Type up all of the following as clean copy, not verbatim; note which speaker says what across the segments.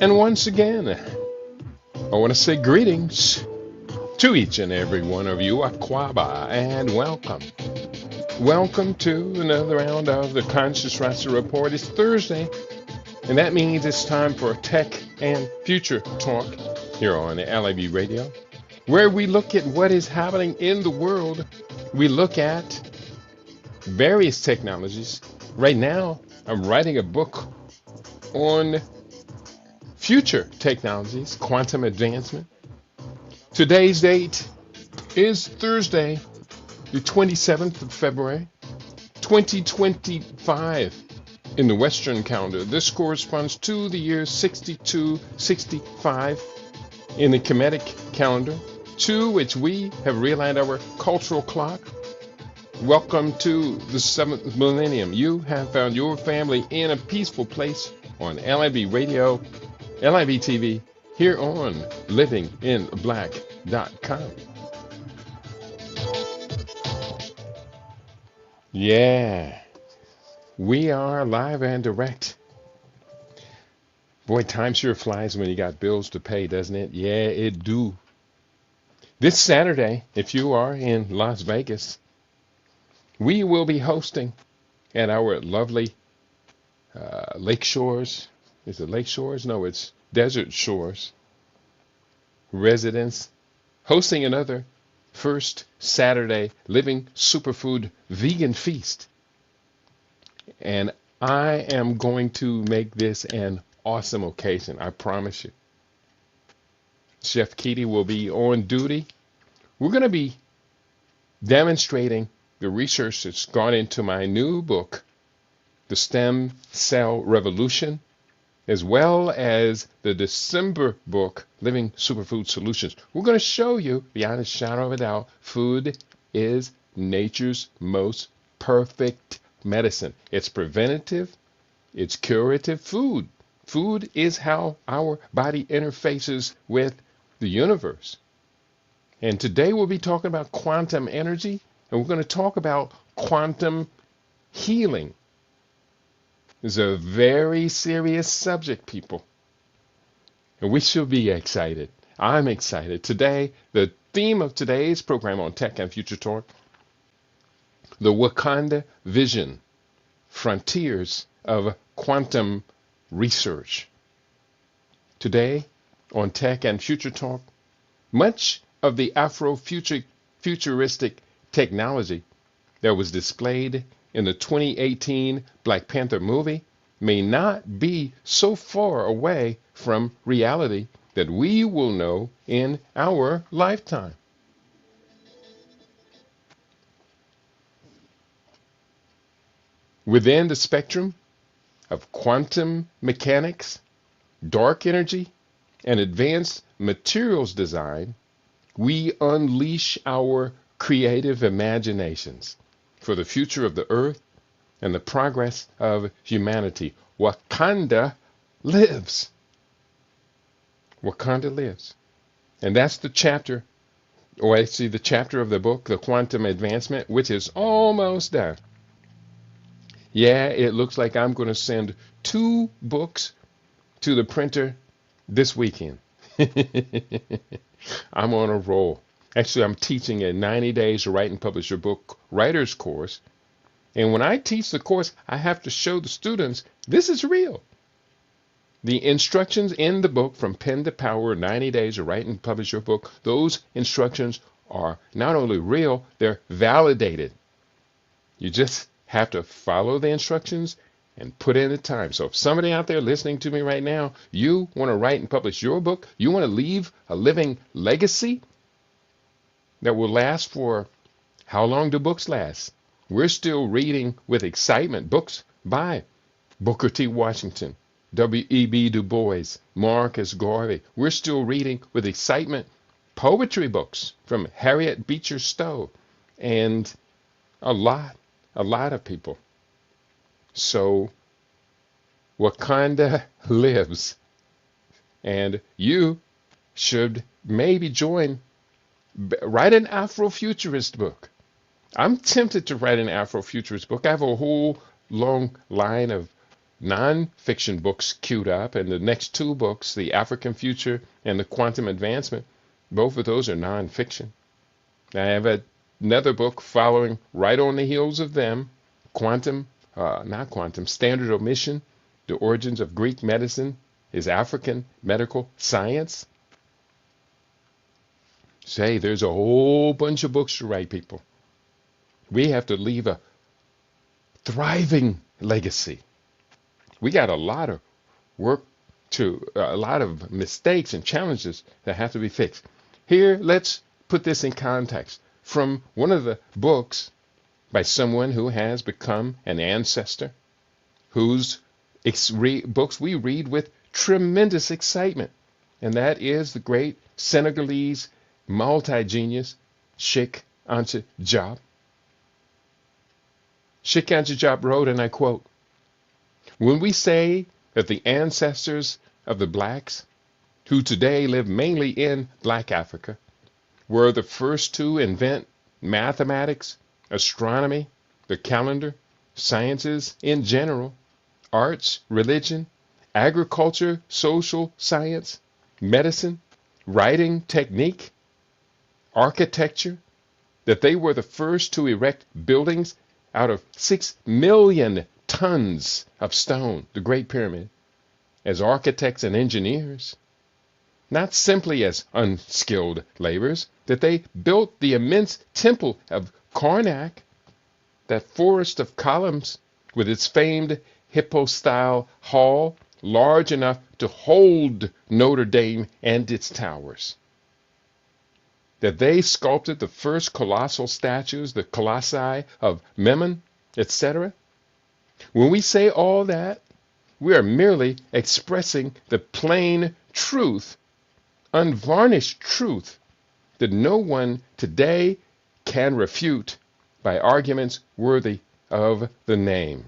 Speaker 1: And once again, I want to say greetings to each and every one of you, Aquaba, and welcome. Welcome to another round of the Conscious Raster Report. It's Thursday, and that means it's time for Tech and Future Talk here on LAB Radio, where we look at what is happening in the world. We look at various technologies. Right now, I'm writing a book on future technologies, quantum advancement. Today's date is Thursday, the 27th of February, 2025 in the Western calendar. This corresponds to the year 6265 in the Kemetic calendar, to which we have realigned our cultural clock. Welcome to the 7th millennium. You have found your family in a peaceful place on LIB Radio, LIB TV, here on livinginblack.com. Yeah, we are live and direct. Boy, time sure flies when you got bills to pay, doesn't it? Yeah, it do. This Saturday, if you are in Las Vegas, we will be hosting at our lovely Lake Shores. Is it Lake Shores? No, it's Desert Shores residence, hosting another first Saturday Living Superfood Vegan Feast. And I am going to make this an awesome occasion, I promise you. Chef Keaty will be on duty. We're going to be demonstrating the research that's gone into my new book, The Stem Cell Revolution, as well as the December book, Living Superfood Solutions. We're going to show you, beyond a shadow of a doubt, food is nature's most perfect medicine. It's preventative, it's curative food. Food is how our body interfaces with the universe. And today we'll be talking about quantum energy, and we're going to talk about quantum healing. It's a very serious subject, people. And we should be excited. I'm excited. Today, the theme of today's program on Tech and Future Talk, the Wakanda Vision, Frontiers of Quantum Research. Today, on Tech and Future Talk, much of the Afrofuturistic technology that was displayed in the 2018 Black Panther movie may not be so far away from reality that we will know in our lifetime. Within the spectrum of quantum mechanics, dark energy, and advanced materials design, we unleash our creative imaginations for the future of the earth and the progress of humanity. Wakanda lives. Wakanda lives. And that's the chapter, or actually the chapter of the book, The Quantum Advancement, which is almost done. Yeah, it looks like I'm going to send 2 books to the printer this weekend. I'm on a roll. Actually, I'm teaching a 90 Days to Write and Publish Your Book Writer's Course. And when I teach the course, I have to show the students this is real. The instructions in the book, From Pen to Power, 90 Days to Write and Publish Your Book, those instructions are not only real, they're validated. You just have to follow the instructions and put in the time. So if somebody out there listening to me right now, you want to write and publish your book, you want to leave a living legacy that will last for, how long do books last? We're still reading with excitement books by Booker T. Washington, W.E.B. Du Bois, Marcus Garvey. We're still reading with excitement poetry books from Harriet Beecher Stowe and a lot of people. So Wakanda lives, and you should maybe write an Afrofuturist book. I'm tempted to write an Afrofuturist book. I have a whole long line of non-fiction books queued up, and the next two books, The African Future and The Quantum Advancement, both of those are non-fiction. I have another book following right on the heels of them, Standard Omission, The Origins of Greek Medicine is African Medical Science. Say, there's a whole bunch of books to write, people. We have to leave a thriving legacy. We got a lot of work a lot of mistakes and challenges that have to be fixed. Here, let's put this in context from one of the books by someone who has become an ancestor, whose books we read with tremendous excitement, and that is the great Senegalese multi-genius Cheikh Anta Diop. Cheikh Anta Diop wrote, and I quote, "When we say that the ancestors of the blacks, who today live mainly in Black Africa, were the first to invent mathematics, astronomy, the calendar, sciences in general, arts, religion, agriculture, social science, medicine, writing technique, architecture, that they were the first to erect buildings out of 6 million tons of stone, the Great Pyramid, as architects and engineers, not simply as unskilled laborers, that they built the immense temple of Karnak, that forest of columns with its famed hippo-style hall, large enough to hold Notre Dame and its towers, that they sculpted the first colossal statues, the colossi of Memnon, etc. When we say all that, we are merely expressing the plain truth, unvarnished truth, that no one today can refute by arguments worthy of the name."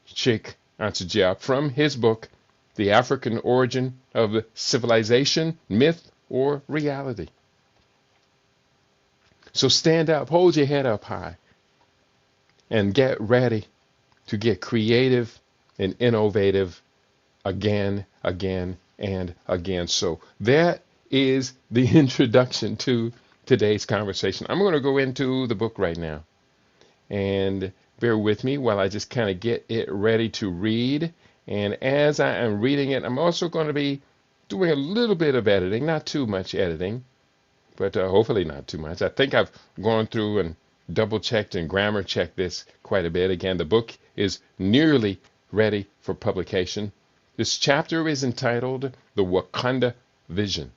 Speaker 1: Cheikh Anta Diop, from his book, The African Origin of Civilization, Myth or Reality. So stand up, hold your head up high, and get ready to get creative and innovative again, and again. So that is the introduction to today's conversation. I'm going to go into the book right now, and bear with me while I just kind of get it ready to read. And as I am reading it, I'm also going to be doing a little bit of editing, not too much editing, but hopefully not too much. I think I've gone through and double checked and grammar checked this quite a bit. Again, the book is nearly ready for publication. This chapter is entitled The Wakanda Vision,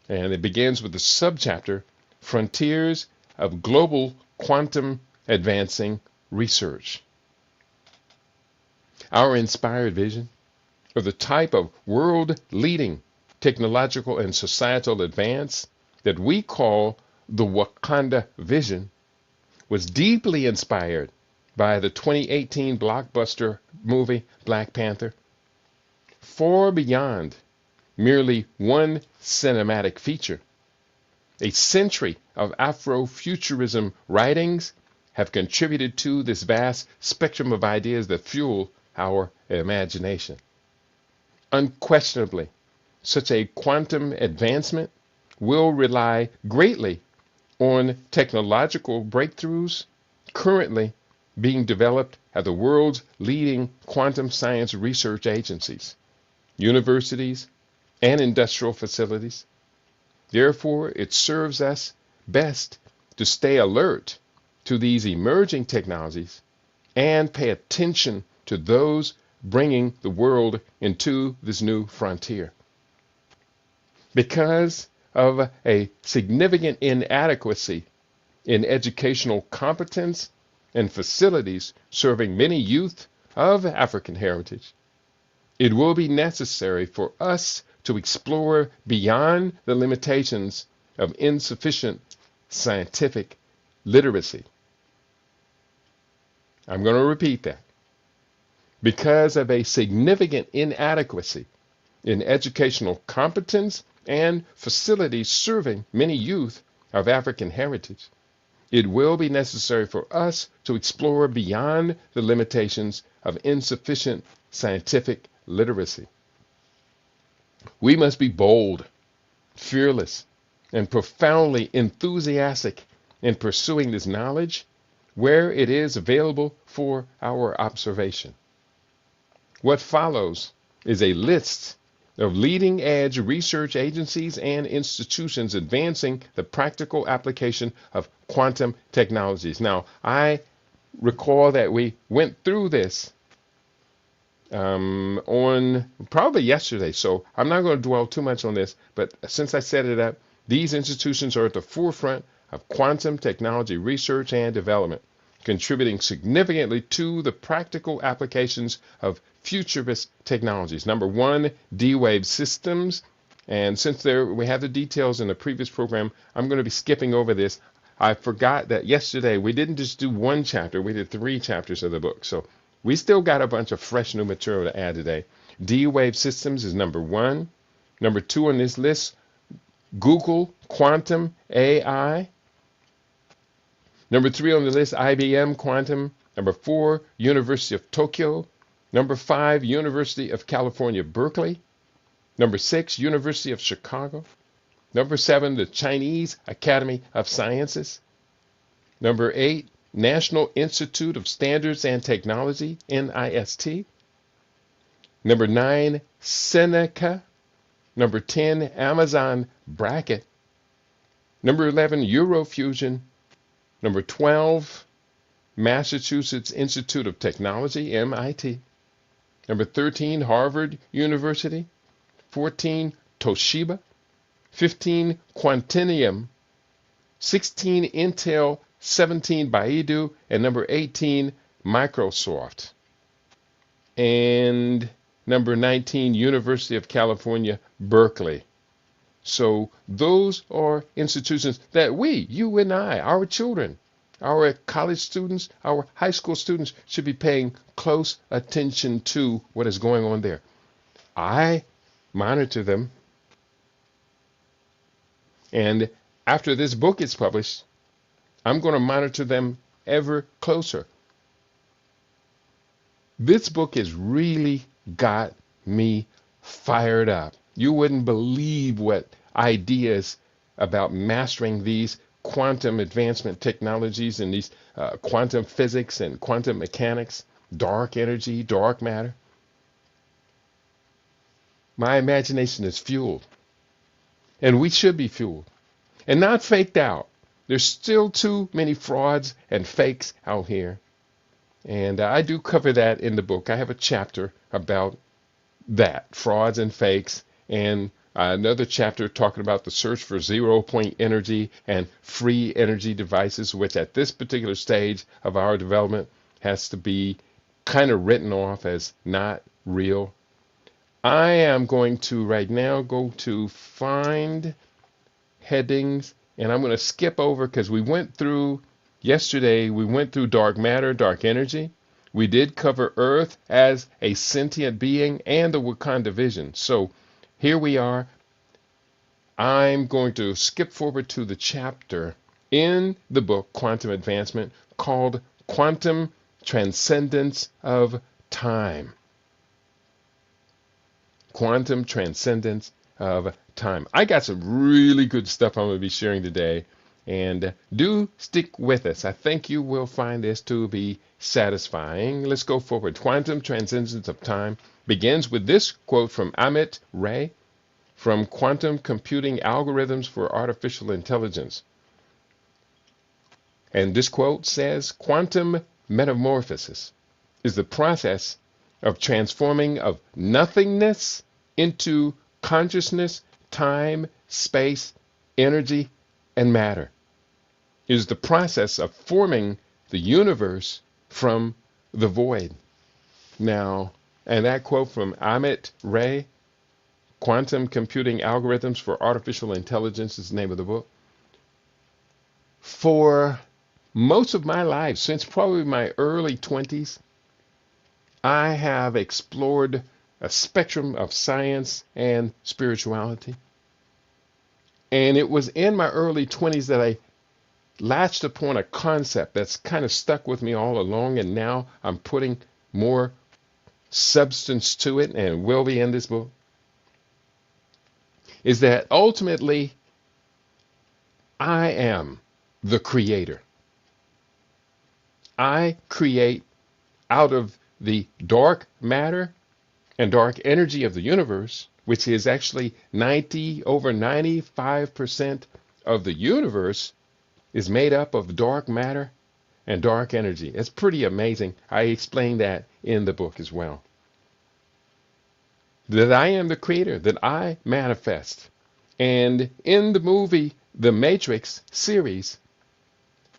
Speaker 1: and it begins with the subchapter, Frontiers of Global Quantum Advancing Research. Our inspired vision of the type of world-leading technological and societal advance that we call the Wakanda Vision was deeply inspired by the 2018 blockbuster movie Black Panther. Far beyond merely one cinematic feature, a century of Afrofuturism writings have contributed to this vast spectrum of ideas that fuel our imagination. Unquestionably, such a quantum advancement will rely greatly on technological breakthroughs currently being developed at the world's leading quantum science research agencies, universities, and industrial facilities. Therefore, it serves us best to stay alert to these emerging technologies and pay attention to those bringing the world into this new frontier. Because of a significant inadequacy in educational competence and facilities serving many youth of African heritage, it will be necessary for us to explore beyond the limitations of insufficient scientific literacy. I'm going to repeat that. Because of a significant inadequacy in educational competence and facilities serving many youth of African heritage, It will be necessary for us to explore beyond the limitations of insufficient scientific literacy. We must be bold, fearless, and profoundly enthusiastic in pursuing this knowledge where it is available for our observation. What follows is a list of leading edge research agencies and institutions advancing the practical application of quantum technologies. Now, I recall that we went through this on probably yesterday, so I'm not going to dwell too much on this, but since I set it up, these institutions are at the forefront of quantum technology research and development, contributing significantly to the practical applications of futurist technologies. Number one, D-Wave systems. And since we have the details in the previous program, I'm going to be skipping over this. I forgot that yesterday we didn't just do one chapter, we did 3 chapters of the book. So we still got a bunch of fresh new material to add today. D-Wave systems is number 1. Number 2 on this list, Google Quantum AI. Number 3 on the list, IBM Quantum. Number 4, University of Tokyo. Number 5, University of California, Berkeley. Number 6, University of Chicago. Number 7, the Chinese Academy of Sciences. Number 8, National Institute of Standards and Technology, NIST. Number 9, Seneca. Number 10, Amazon Bracket. Number 11, Eurofusion. Number 12, Massachusetts Institute of Technology, MIT. Number 13, Harvard University. 14, Toshiba. 15, Quantinuum. 16, Intel. 17, Baidu. And number 18, Microsoft. And number 19, University of California, Berkeley. So those are institutions that you and I, our children, our college students, our high school students should be paying close attention to what is going on there. I monitor them. And after this book is published, I'm going to monitor them ever closer. This book has really got me fired up. You wouldn't believe what ideas about mastering these quantum advancement technologies and these quantum physics and quantum mechanics, dark energy, dark matter. My imagination is fueled. And we should be fueled. And not faked out. There's still too many frauds and fakes out here. And I do cover that in the book. I have a chapter about that, frauds and fakes, and another chapter talking about the search for zero-point energy and free energy devices, which at this particular stage of our development has to be kind of written off as not real. I am going to right now go to find headings, and I'm going to skip over because yesterday we went through dark matter, dark energy. We did cover Earth as a sentient being and the Wakanda vision. So here we are. I'm going to skip forward to the chapter in the book, Quantum Advancement, called Quantum Transcendence of Time. Quantum Transcendence of Time. I got some really good stuff I'm going to be sharing today. And do stick with us. I think you will find this to be satisfying. Let's go forward. Quantum Transcendence of Time begins with this quote from Amit Ray from Quantum Computing Algorithms for Artificial Intelligence. And this quote says, quantum metamorphosis is the process of transforming of nothingness into consciousness, time, space, energy, and matter. It is the process of forming the universe from the void. Now, and that quote from Amit Ray, Quantum Computing Algorithms for Artificial Intelligence is the name of the book. For most of my life, since probably my early 20s, I have explored a spectrum of science and spirituality. And it was in my early 20s that I latched upon a concept that's kind of stuck with me all along, and now I'm putting more substance to it, and will be in this book, is that ultimately I am the creator. I create out of the dark matter and dark energy of the universe, which is actually over 95% of the universe is made up of dark matter and dark energy. It's pretty amazing. I explain that in the book as well. That I am the creator, that I manifest. And in the movie, The Matrix series,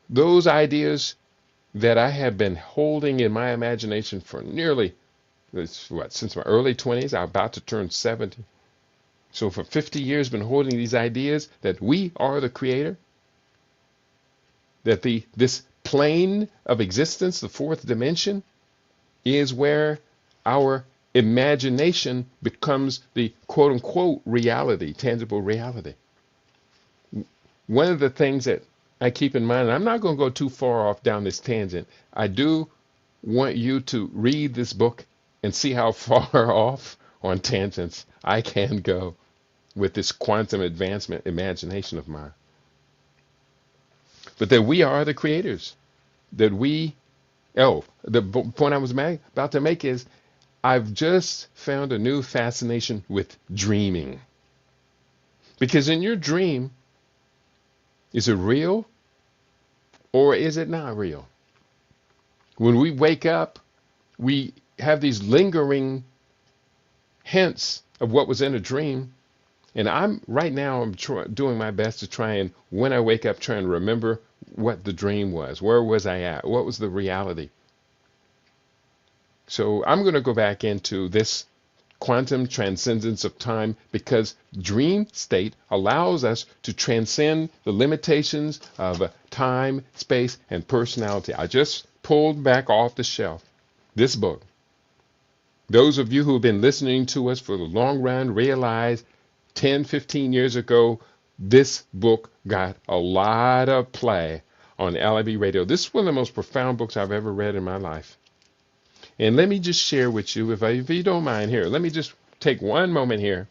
Speaker 1: those ideas that I have been holding in my imagination for nearly, since my early 20s, I'm about to turn 70. So for 50 years, been holding these ideas that we are the creator, that this plane of existence, the fourth dimension, is where our imagination becomes the quote unquote reality, tangible reality. One of the things that I keep in mind, and I'm not going to go too far off down this tangent, I do want you to read this book and see how far off on tangents I can go with this quantum advancement imagination of mine. But that we are the creators, that the point I was about to make is I've just found a new fascination with dreaming. Because in your dream, is it real or is it not real? When we wake up, we have these lingering hints of what was in a dream. And I'm doing my best to try and, when I wake up, try and remember what the dream was. Where was I at? What was the reality? So I'm going to go back into this quantum transcendence of time, because dream state allows us to transcend the limitations of time, space, and personality. I just pulled back off the shelf this book. Those of you who have been listening to us for the long run realize 10, 15 years ago, this book got a lot of play on LIB Radio. This is one of the most profound books I've ever read in my life. And let me just share with you, if you don't mind here, let me just take one moment here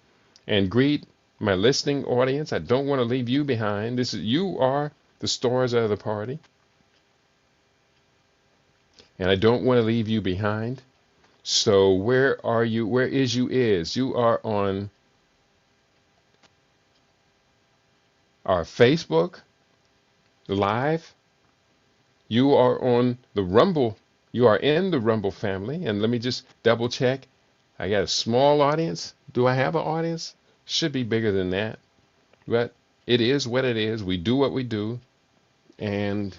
Speaker 1: and greet my listening audience. I don't want to leave you behind. You are the stars of the party. And I don't want to leave you behind. So where are you? Where is you is? You are on our Facebook Live. You are on the Rumble. You are in the Rumble family. And let me just double check. I got a small audience. Do I have an audience? Should be bigger than that. But it is what it is. We do what we do. And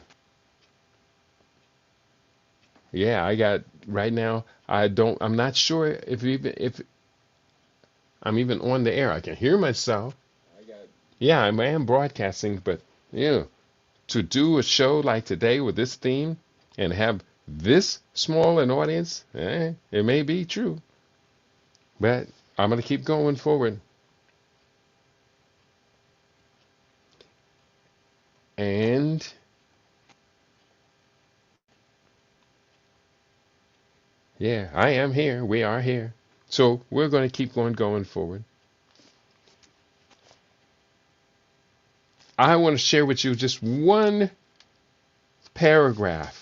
Speaker 1: yeah, I got right now. I'm not sure if I'm even on the air. I can hear myself. Yeah, I am broadcasting, but to do a show like today with this theme and have this small an audience, it may be true, but I'm going to keep going forward. And yeah, I am here. We are here. So we're going to keep going forward. I want to share with you just one paragraph.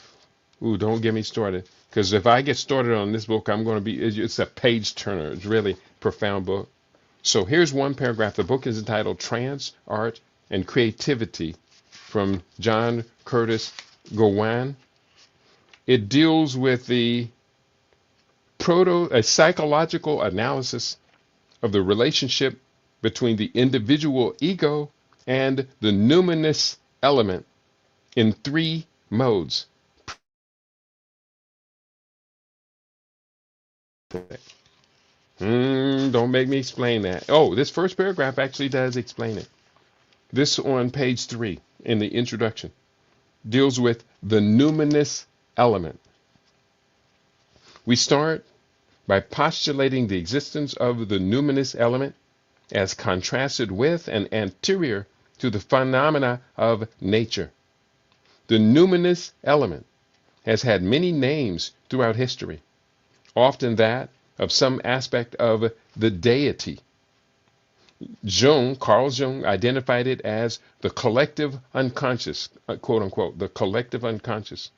Speaker 1: Ooh, don't get me started. Because if I get started on this book, it's a page turner. It's really a profound book. So here's one paragraph. The book is entitled Trance, Art, and Creativity from John Curtis Gowan. It deals with a psychological analysis of the relationship between the individual ego and the numinous element in 3 modes. Don't make me explain that. Oh, this first paragraph actually does explain it. This on page 3 in the introduction deals with the numinous element. We start by postulating the existence of the numinous element as contrasted with and anterior to the phenomena of nature. The numinous element has had many names throughout history, often that of some aspect of the deity. Carl Jung identified it as the collective unconscious, quote unquote, the collective unconscious.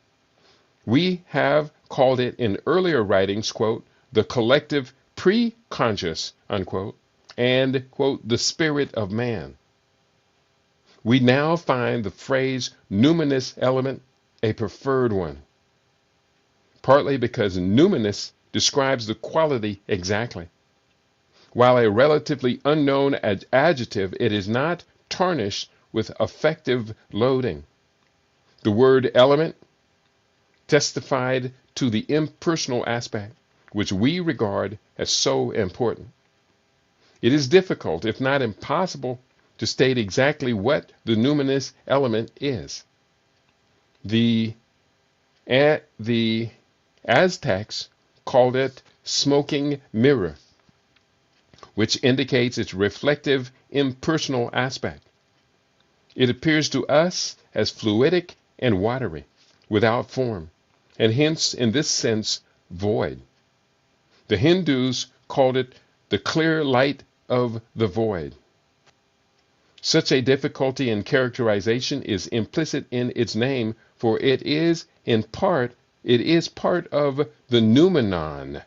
Speaker 1: We have called it in earlier writings, quote, the collective pre-conscious, unquote, and, quote, the spirit of man. We now find the phrase numinous element a preferred one, partly because numinous describes the quality exactly. While a relatively unknown adjective, it is not tarnished with affective loading. The word element testified to the impersonal aspect, which we regard as so important. It is difficult, if not impossible, to state exactly what the numinous element is. The Aztecs called it smoking mirror, which indicates its reflective, impersonal aspect. It appears to us as fluidic and watery, without form, and hence, in this sense, void. The Hindus called it the clear light of the void. Such a difficulty in characterization is implicit in its name, for it is part of the noumenon.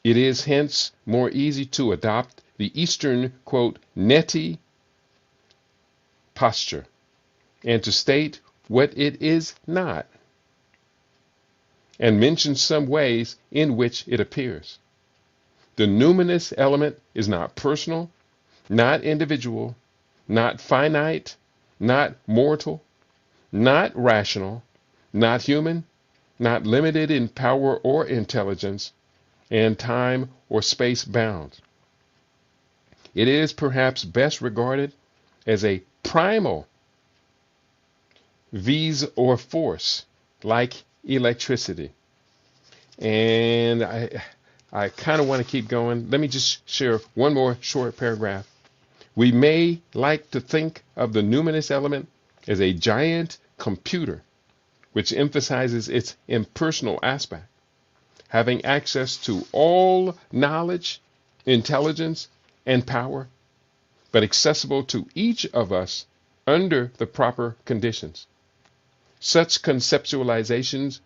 Speaker 1: It is hence more easy to adopt the Eastern, quote, neti posture, and to state what it is not, and mention some ways in which it appears. The numinous element is not personal, not individual, not finite, not mortal, not rational, not human, not limited in power or intelligence, and time or space bound. It is perhaps best regarded as a primal vis or force, like electricity. And I kind of want to keep going. Let me just share one more short paragraph. We may like to think of the numinous element as a giant computer, which emphasizes its impersonal aspect, having access to all knowledge, intelligence, and power, but accessible to each of us under the proper conditions. Such conceptualizations,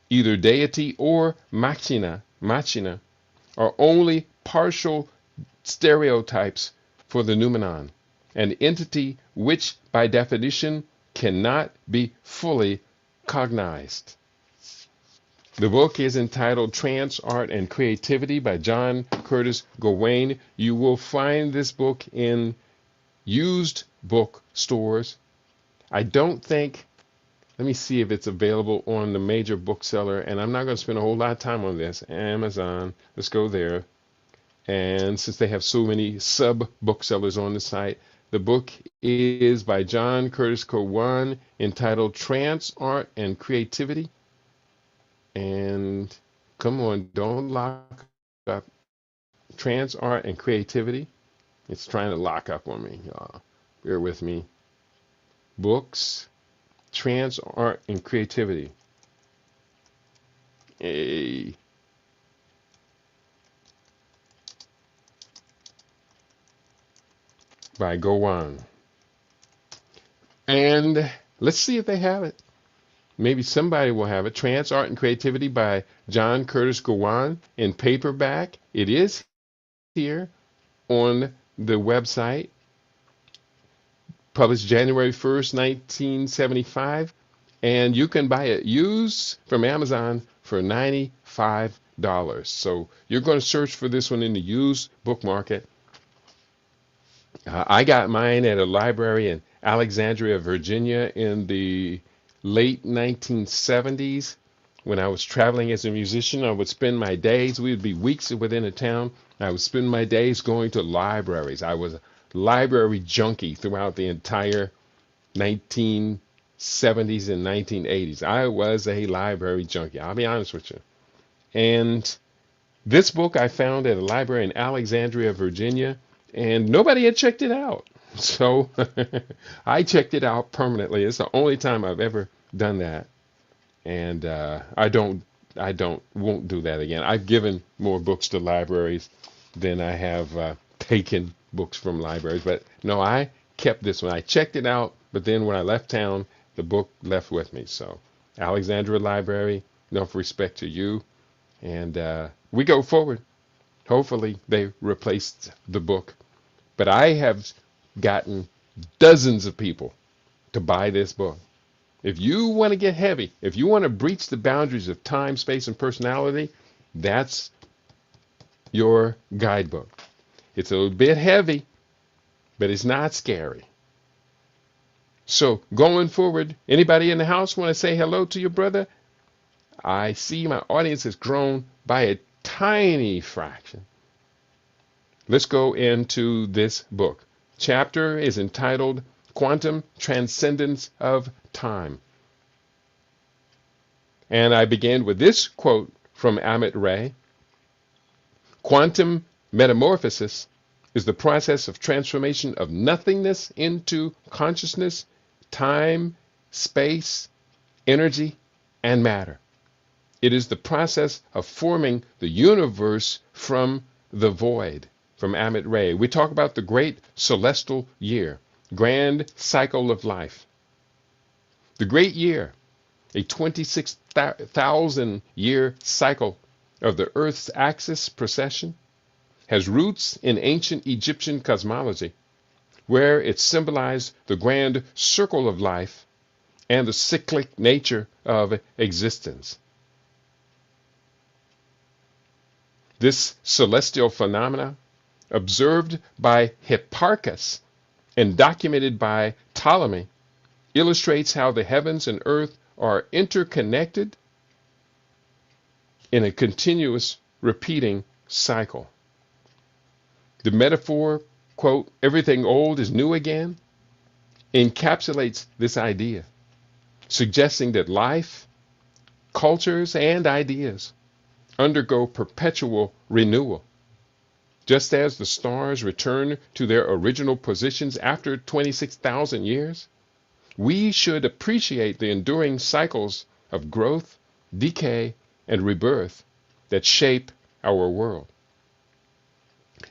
Speaker 1: either deity or machina, are only partial stereotypes for the noumenon, an entity which, by definition, cannot be fully cognized. The book is entitled Trance, Art, and Creativity by John Curtis Gawain. You will find this book in used book stores. I don't think, let me see if it's available on the major bookseller, and I'm not going to spend a whole lot of time on this. Amazon, let's go there. And since they have so many sub booksellers on the site, the book is by John Curtis Gawain, entitled Trance, Art, and Creativity. And come on, don't lock up. Trance, Art, and Creativity. It's trying to lock up on me, y'all. Bear with me. Books, Trance, Art, and Creativity. Hey. By Gawain. And let's see if they have it. Maybe somebody will have it. Trance, Art, and Creativity by John Curtis Gawain in paperback. It is here on the website. Published January 1st, 1975. And you can buy it used from Amazon for $95. So you're going to search for this one in the used book market. I got mine at a library in Alexandria, Virginia in the late 1970s. When I was traveling as a musician, I would spend my days, we would be weeks within a town. I would spend my days going to libraries. I was a library junkie throughout the entire 1970s and 1980s. I was a library junkie. I'll be honest with you. And this book I found at a library in Alexandria, Virginia, and nobody had checked it out. So I checked it out permanently. It's the only time I've ever done that, and won't do that again. I've given more books to libraries than I have taken books from libraries, but no, I kept this one. I checked it out, but then when I left town, the book left with me. So Alexandria Library, enough respect to you, and we go forward. Hopefully they replaced the book, but I have gotten dozens of people to buy this book. If you want to get heavy, if you want to breach the boundaries of time, space, and personality, that's your guidebook. It's a bit heavy, but it's not scary. So going forward, anybody in the house want to say hello to your brother? I see my audience has grown by a tiny fraction. Let's go into this book. Chapter is entitled Quantum Transcendence of Time. And I began with this quote from Amit Ray. Quantum metamorphosis is the process of transformation of nothingness into consciousness, time, space, energy, and matter. It is the process of forming the universe from the void. From Amit Ray. We talk about the great celestial year, grand cycle of life. The great year, a 26,000 year cycle of the Earth's axis precession, has roots in ancient Egyptian cosmology, where it symbolized the grand circle of life and the cyclic nature of existence. This celestial phenomena, observed by Hipparchus and documented by Ptolemy, illustrates how the heavens and earth are interconnected in a continuous repeating cycle. The metaphor, quote, everything old is new again, encapsulates this idea, suggesting that life, cultures, and ideas undergo perpetual renewal. Just as the stars return to their original positions after 26,000 years, we should appreciate the enduring cycles of growth, decay, and rebirth that shape our world.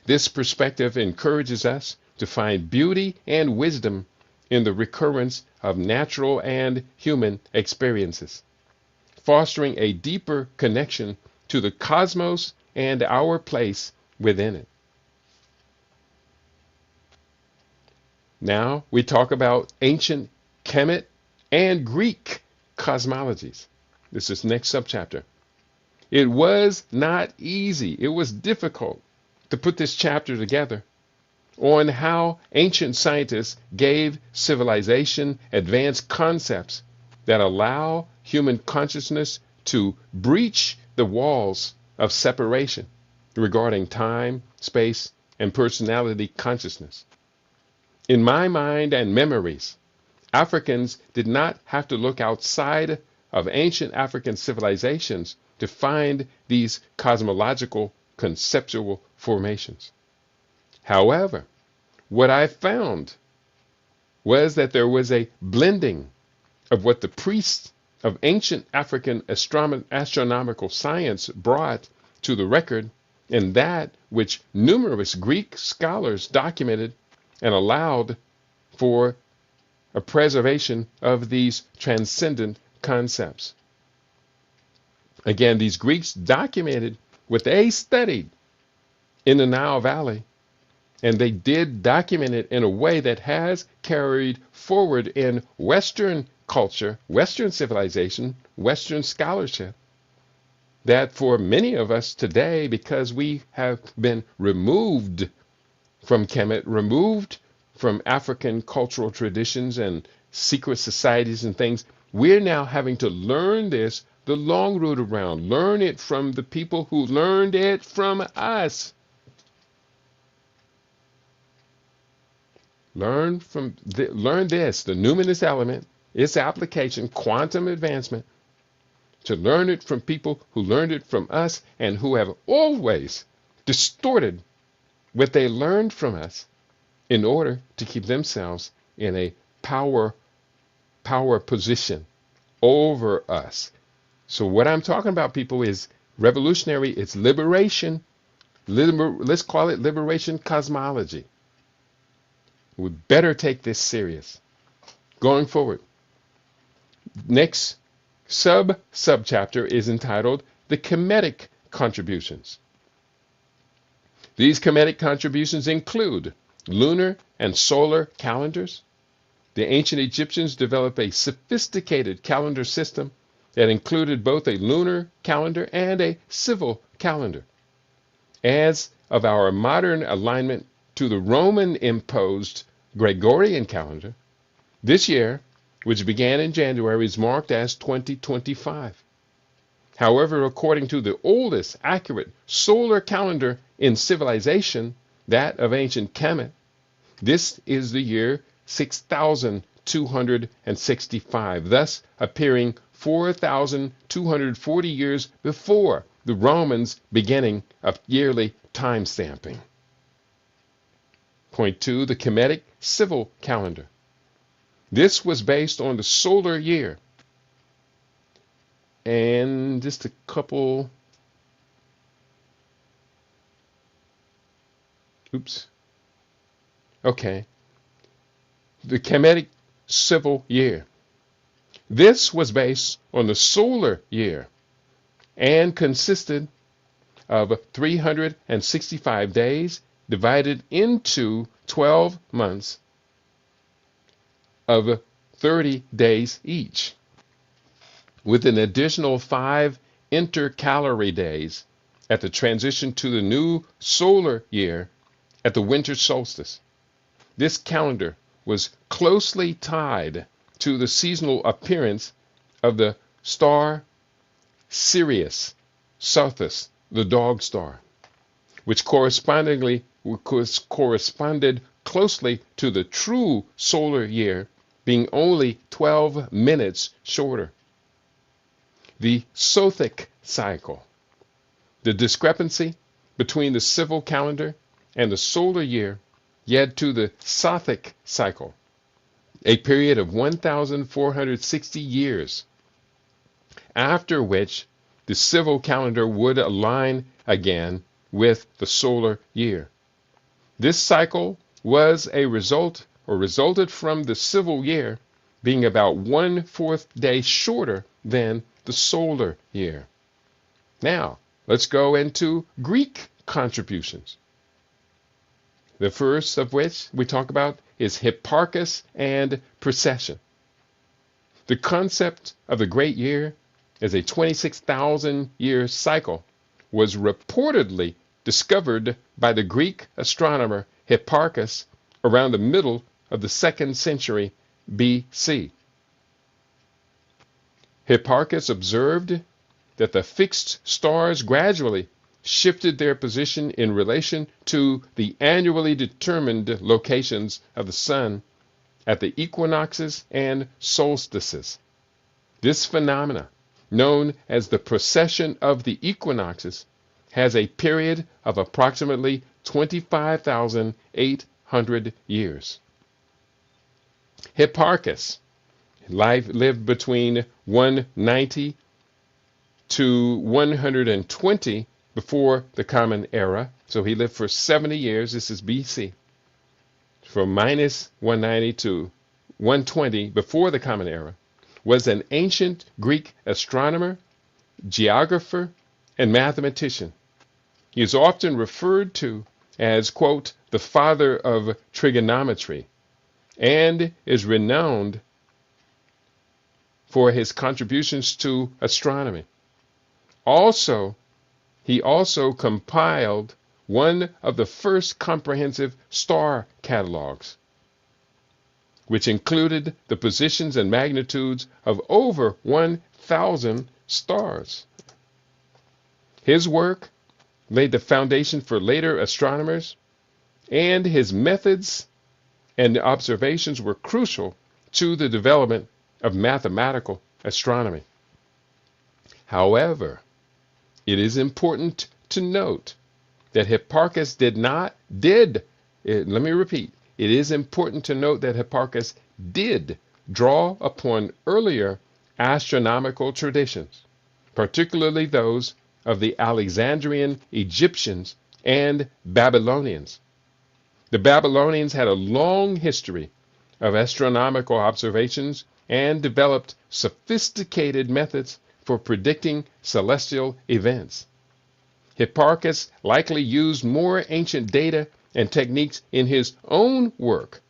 Speaker 1: This perspective encourages us to find beauty and wisdom in the recurrence of natural and human experiences, fostering a deeper connection to the cosmos and our place within it. Now we talk about ancient Kemet and Greek cosmologies. This is next subchapter. It was not easy. It was difficult to put this chapter together on how ancient scientists gave civilization advanced concepts that allow human consciousness to breach the walls of separation regarding time, space, and personality consciousness. In my mind and memories, Africans did not have to look outside of ancient African civilizations to find these cosmological conceptual formations. However, what I found was that there was a blending of what the priests of ancient African astronomical science brought to the record and that which numerous Greek scholars documented and allowed for a preservation of these transcendent concepts. Again, these Greeks documented what they studied in the Nile Valley, and they did document it in a way that has carried forward in Western culture, Western civilization, Western scholarship, that for many of us today, because we have been removed from Kemet, removed from African cultural traditions and secret societies and things, we're now having to learn this the long route around, learn it from the people who learned it from us. Learn this, the numinous element, its application, quantum advancement, to learn it from people who learned it from us and who have always distorted what they learned from us in order to keep themselves in a power position over us. So what I'm talking about, people, is revolutionary. It's liberation. Let's call it liberation cosmology. We better take this serious going forward. Next subchapter is entitled The Kemetic Contributions. These Kemetic contributions include lunar and solar calendars. The ancient Egyptians developed a sophisticated calendar system that included both a lunar calendar and a civil calendar. As of our modern alignment to the Roman-imposed Gregorian calendar, this year, which began in January, is marked as 2025. However, according to the oldest accurate solar calendar in civilization, that of ancient Kemet, this is the year 6265, thus appearing 4,240 years before the Romans' beginning of yearly time stamping. Point 2, the Kemetic civil calendar. This was based on the solar year. And just a couple, okay. The Kemetic civil year. This was based on the solar year and consisted of 365 days divided into 12 months of 30 days each, with an additional 5 intercalary days at the transition to the new solar year at the winter solstice. This calendar was closely tied to the seasonal appearance of the star Sirius Sothis, the dog star, which corresponded closely to the true solar year, being only 12 minutes shorter. The Sothic cycle. The discrepancy between the civil calendar and the solar year led to the Sothic cycle, a period of 1,460 years, after which the civil calendar would align again with the solar year. This cycle was a result, or resulted from the civil year being about 1/4 day shorter than the solar year. Now, let's go into Greek contributions. The first of which we talk about is Hipparchus and precession. The concept of the great year as a 26,000-year cycle was reportedly discovered by the Greek astronomer Hipparchus around the middle of the 2nd century BC. Hipparchus observed that the fixed stars gradually shifted their position in relation to the annually determined locations of the sun at the equinoxes and solstices. This phenomena, known as the precession of the equinoxes, has a period of approximately 25,800 years. Hipparchus lived between 190 to 120 before the Common Era. So he lived for 70 years. This is BC. From minus 190 to 120 before the Common Era. Was an ancient Greek astronomer, geographer, and mathematician. He is often referred to as, quote, the father of trigonometry, and is renowned for his contributions to astronomy. He also compiled one of the first comprehensive star catalogs, which included the positions and magnitudes of over 1,000 stars. His work laid the foundation for later astronomers, and his methods and observations were crucial to the development of mathematical astronomy. However, it is important to note that Hipparchus did it is important to note that Hipparchus did draw upon earlier astronomical traditions, particularly those of the Alexandrian Egyptians and Babylonians. The Babylonians had a long history of astronomical observations and developed sophisticated methods for predicting celestial events. Hipparchus likely used more ancient data and techniques in his own work,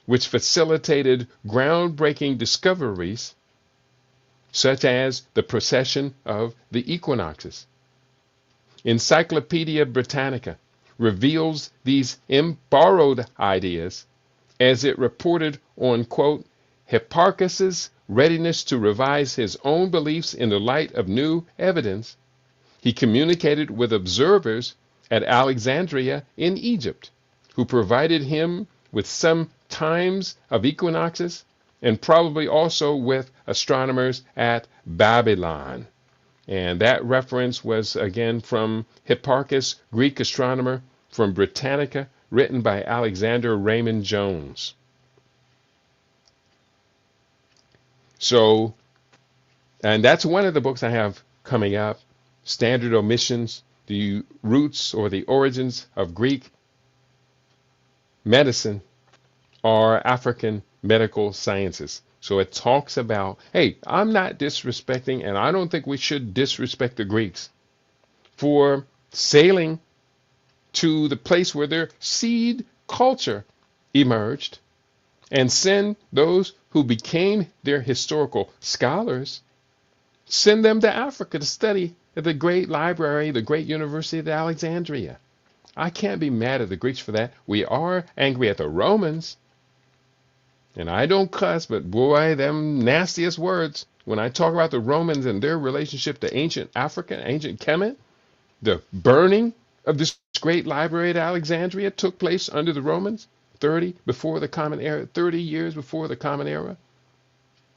Speaker 1: which facilitated groundbreaking discoveries such as the precession of the equinoxes. Encyclopedia Britannica reveals these borrowed ideas as it reported on, quote, Hipparchus's readiness to revise his own beliefs in the light of new evidence. He communicated with observers at Alexandria in Egypt, who provided him with some times of equinoxes, and probably also with astronomers at Babylon. And that reference was again from Hipparchus, Greek astronomer, from Britannica, written by Alexander Raymond Jones. So, and that's one of the books I have coming up, Standard Omissions, the Roots or the Origins of Greek Medicine or African Medical Sciences. So it talks about, hey, I'm not disrespecting, and I don't think we should disrespect the Greeks for sailing to the place where their seed culture emerged and send those who became their historical scholars, send them to Africa to study at the great library, the great University of Alexandria. I can't be mad at the Greeks for that. We are angry at the Romans. And I don't cuss, but boy, them nastiest words. When I talk about the Romans and their relationship to ancient Africa, ancient Kemet, the burning of this great library at Alexandria took place under the Romans 30 years before the Common Era,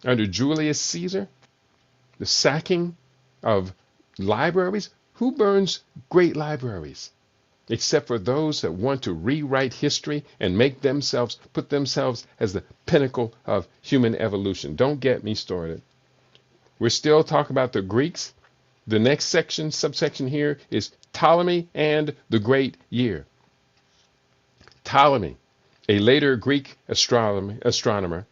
Speaker 1: under Julius Caesar. The sacking of libraries. Who burns great libraries? Except for those that want to rewrite history and put themselves as the pinnacle of human evolution. Don't get me started. We're still talking about the Greeks. The next subsection here is Ptolemy and the Great Year. Ptolemy, a later Greek astronomer,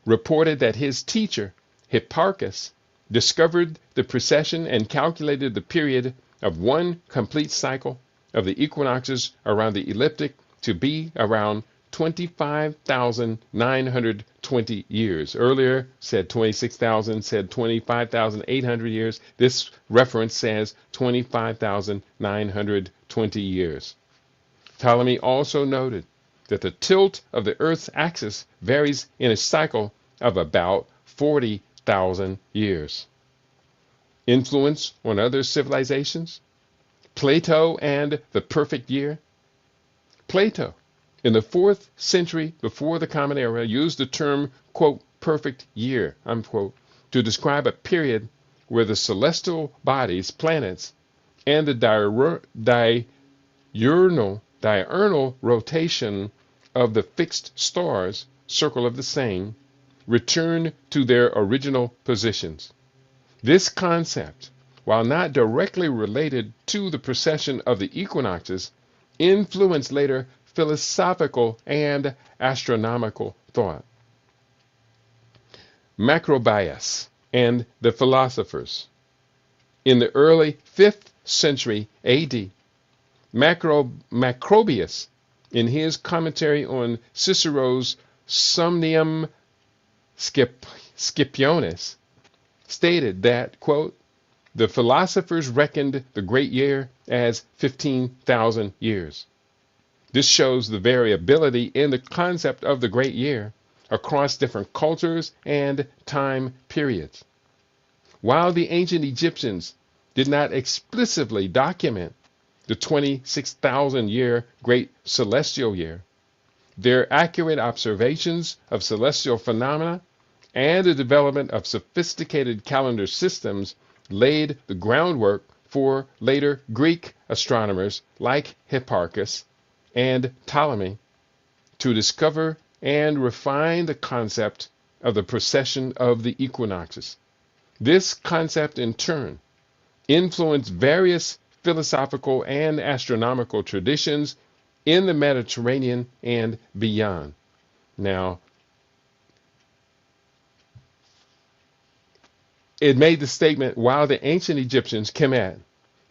Speaker 1: reported that his teacher, Hipparchus, discovered the precession and calculated the period of one complete cycle of the equinoxes around the ecliptic to be around 25,920 years. Earlier said 26,000, said 25,800 years. This reference says 25,920 years. Ptolemy also noted that the tilt of the Earth's axis varies in a cycle of about 40,000 years. Influence on other civilizations. Plato and the perfect year. Plato, in the 4th century before the Common Era, used the term, quote, perfect year, unquote, to describe a period where the celestial bodies, planets, and the diurnal rotation of the fixed stars, circle of the same, return to their original positions. This concept, while not directly related to the precession of the equinoxes, influenced later philosophical and astronomical thought. Macrobius and the philosophers. In the early 5th century AD, Macrobius, in his commentary on Cicero's Somnium Scipionis, stated that, quote, the philosophers reckoned the great year as 15,000 years. This shows the variability in the concept of the great year across different cultures and time periods. While the ancient Egyptians did not explicitly document the 26,000-year great celestial year, their accurate observations of celestial phenomena and the development of sophisticated calendar systems laid the groundwork for later Greek astronomers like Hipparchus and Ptolemy to discover and refine the concept of the precession of the equinoxes. This concept, in turn, influenced various philosophical and astronomical traditions in the Mediterranean and beyond. Now, it made the statement, while the ancient Egyptians, Kemet,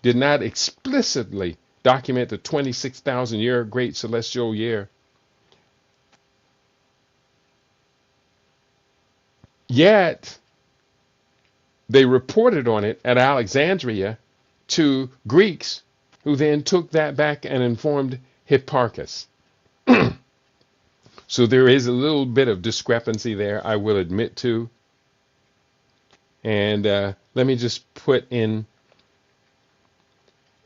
Speaker 1: did not explicitly document the 26,000-year great celestial year, yet they reported on it at Alexandria to Greeks, who then took that back and informed Hipparchus. So there is a little bit of discrepancy there, I will admit to. And let me just put in,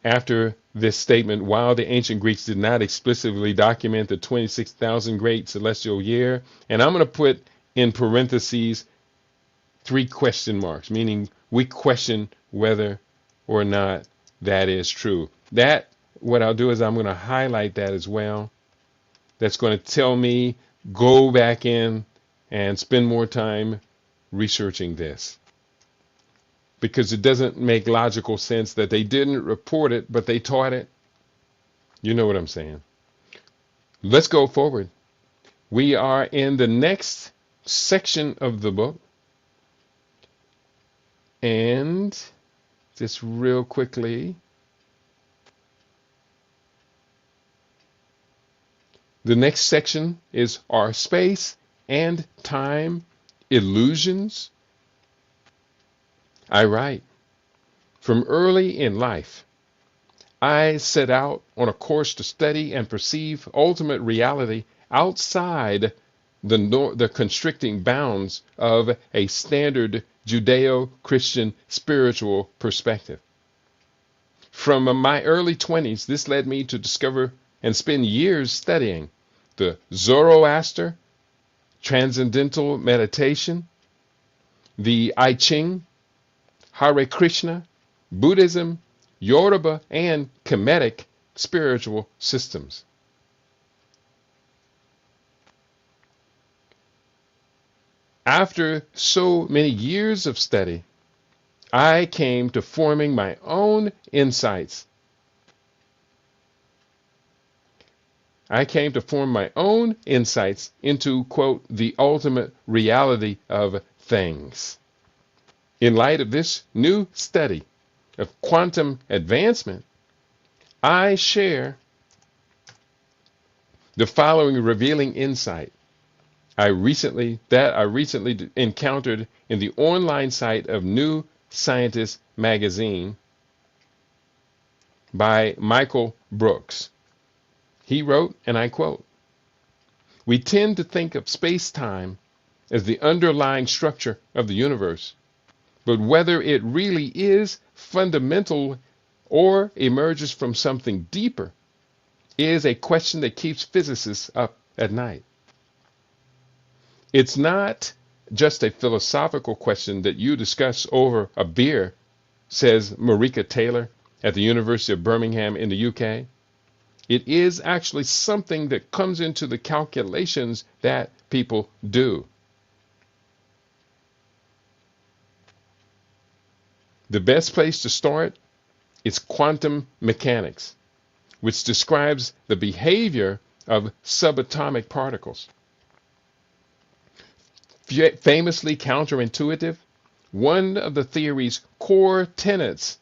Speaker 1: after this statement, while the ancient Greeks did not explicitly document the 26,000 great celestial year, and I'm going to put in parentheses 3 question marks, meaning we question whether or not that is true. That, what I'll do is I'm going to highlight that as well. That's going to tell me, go back in and spend more time researching this. Because it doesn't make logical sense that they didn't report it, but they taught it. You know what I'm saying. Let's go forward. We are in the next section of the book. And just real quickly, the next section is our space and time illusions. I write, from early in life, I set out on a course to study and perceive ultimate reality outside the constricting bounds of a standard Judeo-Christian spiritual perspective. From my early 20s, this led me to discover and spend years studying the Zoroaster, Transcendental Meditation, the I Ching, Hare Krishna, Buddhism, Yoruba, and Kemetic spiritual systems. After so many years of study, I came to forming my own insights. I came to form my own insights into, quote, the ultimate reality of things. In light of this new study of quantum advancement, I share the following revealing insight I recently encountered in the online site of New Scientist magazine by Michael Brooks. He wrote, and I quote, "We tend to think of space-time as the underlying structure of the universe, but whether it really is fundamental or emerges from something deeper is a question that keeps physicists up at night. It's not just a philosophical question that you discuss over a beer," says Marika Taylor at the University of Birmingham in the UK. It is actually something that comes into the calculations that people do. The best place to start is quantum mechanics, which describes the behavior of subatomic particles. Famously counterintuitive, one of the theory's core tenets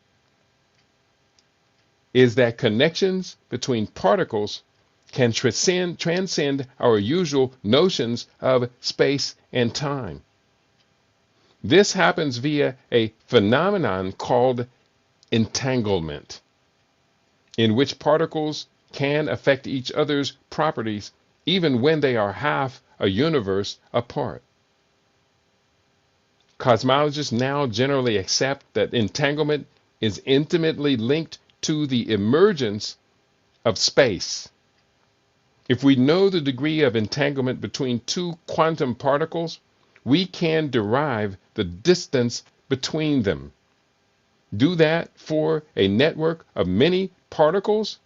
Speaker 1: is that connections between particles can transcend our usual notions of space and time. This happens via a phenomenon called entanglement, in which particles can affect each other's properties even when they are half a universe apart. Cosmologists now generally accept that entanglement is intimately linked to the emergence of space. If we know the degree of entanglement between two quantum particles, we can derive the distance between them. Do that for a network of many particles,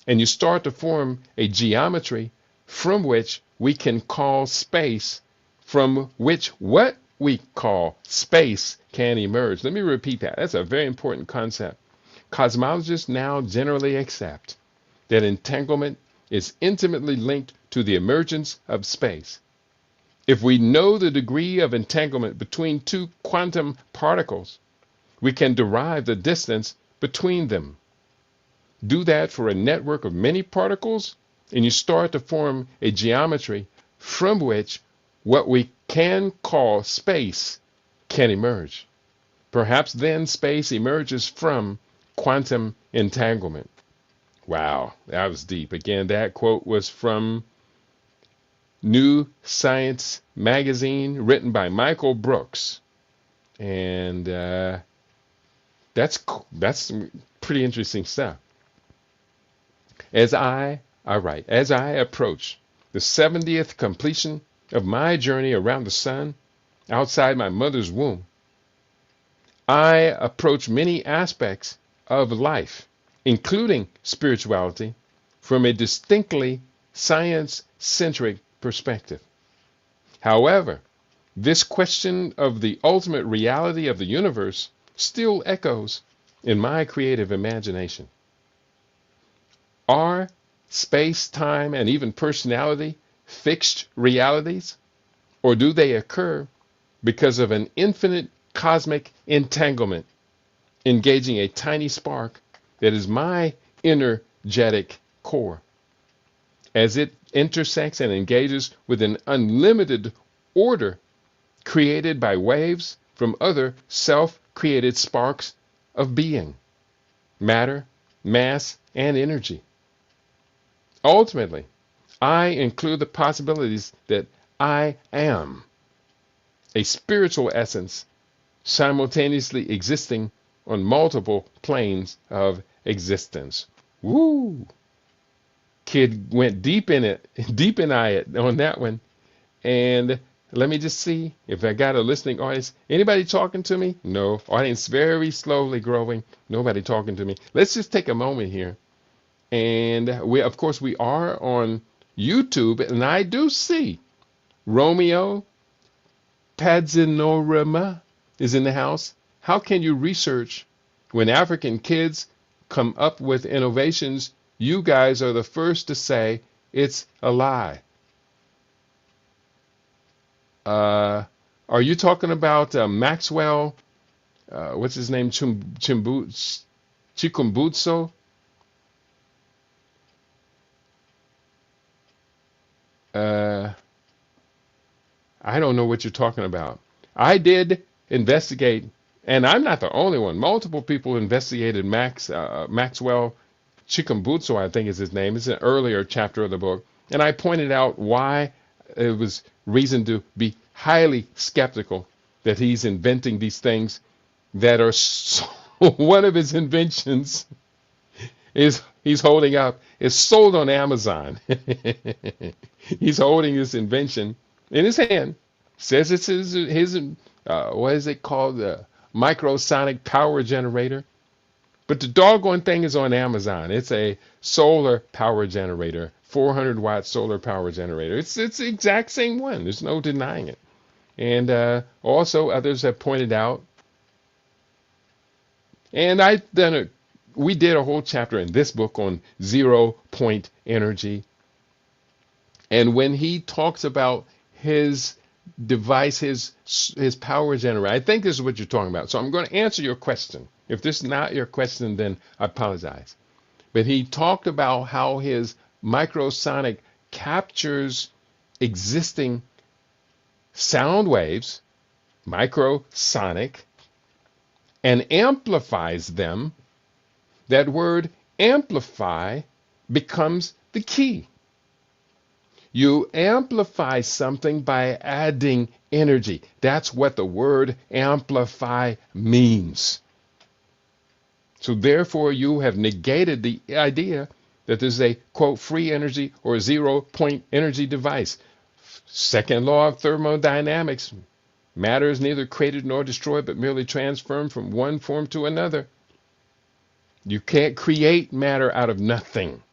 Speaker 1: and you start to form a geometry from which we can call space, from which what we call space can emerge. Let me repeat that. That's a very important concept. Cosmologists now generally accept that entanglement is intimately linked to the emergence of space. If we know the degree of entanglement between two quantum particles, we can derive the distance between them. Do that for a network of many particles, and you start to form a geometry from which what we can call space can emerge. Perhaps then space emerges from quantum entanglement. Wow, that was deep. Again, that quote was from New Science magazine, written by Michael Brooks. And that's some pretty interesting stuff. As I approach the 70th completion of my journey around the sun outside my mother's womb, I approach many aspects of life, including spirituality, from a distinctly science-centric perspective. However, this question of the ultimate reality of the universe still echoes in my creative imagination. Are space, time, and even personality fixed realities, or do they occur because of an infinite cosmic entanglement engaging a tiny spark that is my energetic core? As it intersects and engages with an unlimited order created by waves from other self-created sparks of being, matter, mass, and energy. Ultimately, I include the possibilities that I am a spiritual essence simultaneously existing on multiple planes of existence. Woo! Kid went deep in it on that one. And let me just see if I got a listening audience. Anybody talking to me? No. Audience very slowly growing. Nobody talking to me. Let's just take a moment here. And we are on YouTube, and I do see Romeo Padzinorama is in the house. How can you research when African kids come up with innovations? You guys are the first to say it's a lie. Are you talking about Maxwell? What's his name? Chikumbutso? I don't know what you're talking about. I did investigate, and I'm not the only one. Multiple people investigated Maxwell Chikumbutso, I think is his name. It's an earlier chapter of the book. And I pointed out why it was reason to be highly skeptical that he's inventing these things that are one of his inventions he's holding up is sold on Amazon. He's holding this invention in his hand. Says it's his what is it called? The microsonic power generator. But the doggone thing is on Amazon. It's a solar power generator, 400-watt solar power generator. It's the exact same one. There's no denying it. And also others have pointed out, and we did a whole chapter in this book on 0-point energy. And when he talks about his device, his power generator, I think this is what you're talking about. So I'm going to answer your question. If this is not your question, then I apologize. But he talked about how his microsonic captures existing sound waves, microsonic, and amplifies them. That word amplify becomes the key. You amplify something by adding energy. That's what the word amplify means. So therefore, you have negated the idea that there's a, quote, free energy or 0-point energy device. Second law of thermodynamics. Matter is neither created nor destroyed, but merely transformed from one form to another. You can't create matter out of nothing.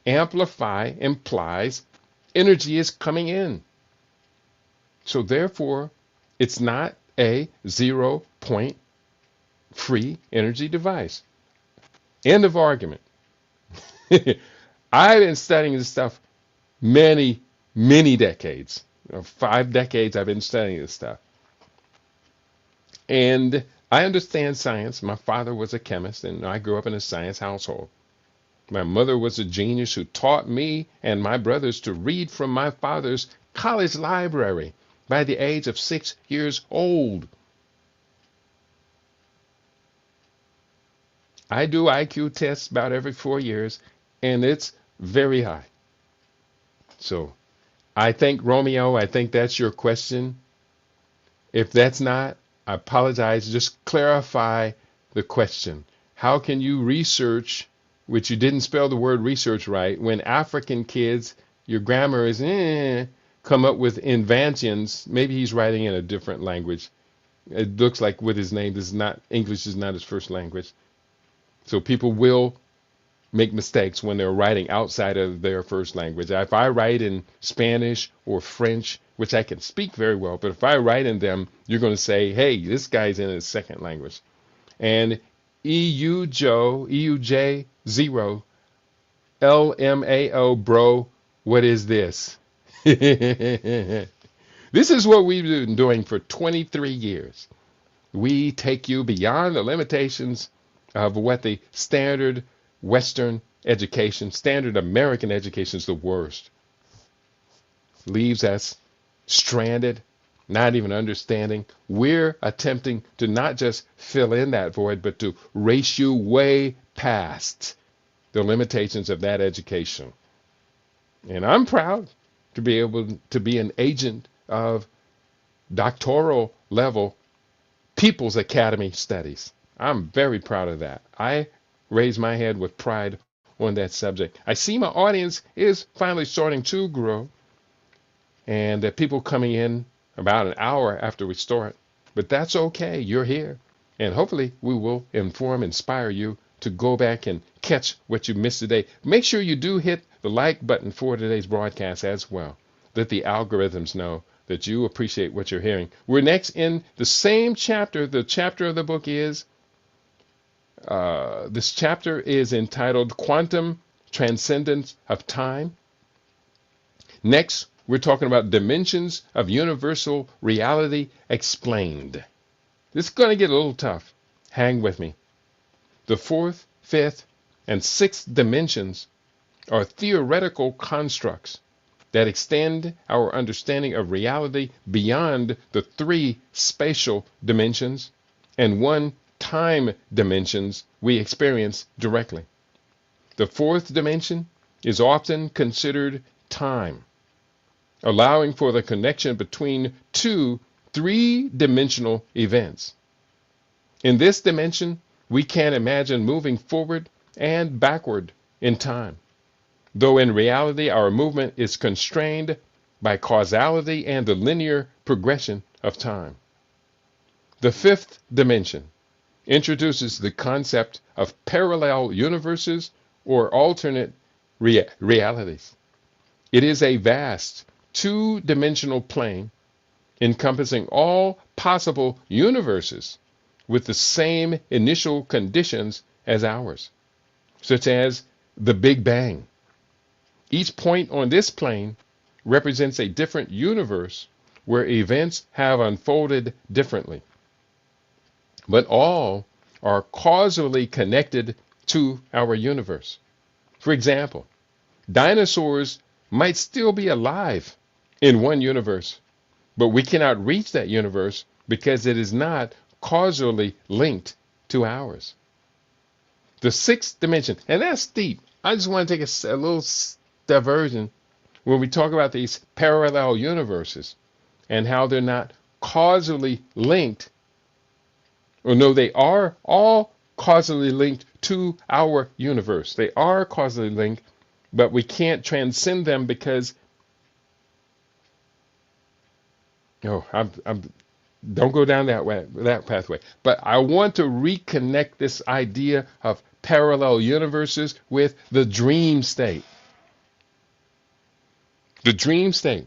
Speaker 1: Amplify implies energy is coming in. So therefore, it's not a 0 point free energy device. End of argument. I've been studying this stuff many, many decades. 5 decades I've been studying this stuff. And I understand science. My father was a chemist, and I grew up in a science household. My mother was a genius who taught me and my brothers to read from my father's college library by the age of 6 years old. I do IQ tests about every 4 years, and it's very high. So I think, Romeo, I think that's your question. If that's not, I apologize. Just clarify the question. How can you research, which you didn't spell the word research right, when African kids, your grammar is come up with inventions? Maybe he's writing in a different language. It looks like with his name, this is not English is not his first language. So people will make mistakes when they're writing outside of their first language. If I write in Spanish or French, which I can speak very well, but if I write in them, you're going to say, hey, this guy's in his second language. And EUJ 0, LMAO, bro, what is this? This is what we've been doing for 23 years. We take you beyond the limitations of what the standard Western education, standard American education is the worst. Leaves us stranded, not even understanding. We're attempting to not just fill in that void, but to race you way past the limitations of that education. And I'm proud to be able to be an agent of doctoral level People's Academy studies. I'm very proud of that. I raise my head with pride on that subject. I see my audience is finally starting to grow, and that people coming in about an hour after we start. But that's okay. You're here. And hopefully we will inspire you to go back and catch what you missed today. Make sure you do hit the like button for today's broadcast as well. Let the algorithms know that you appreciate what you're hearing. We're next in the same chapter. The chapter of the book is this chapter is entitled Quantum Transcendence of Time. Next, we're talking about dimensions of universal reality explained. This is going to get a little tough. Hang with me. The fourth, fifth, and sixth dimensions are theoretical constructs that extend our understanding of reality beyond the 3 spatial dimensions and 1 time dimensions we experience directly. The 4th dimension is often considered time, allowing for the connection between 2 3-dimensional events. In this dimension, we can imagine moving forward and backward in time, though in reality our movement is constrained by causality and the linear progression of time. The 5th dimension introduces the concept of parallel universes or alternate realities. It is a vast 2-dimensional plane encompassing all possible universes with the same initial conditions as ours, such as the Big Bang. Each point on this plane represents a different universe where events have unfolded differently, but all are causally connected to our universe. For example, dinosaurs might still be alive in one universe, but we cannot reach that universe because it is not causally linked to ours. The 6th dimension, and that's deep. I just want to take a little diversion when we talk about these parallel universes and how they're not causally linked. Or no, they are all causally linked to our universe. They are causally linked, but we can't transcend them because don't go down that pathway. But I want to reconnect this idea of parallel universes with the dream state. The dream state,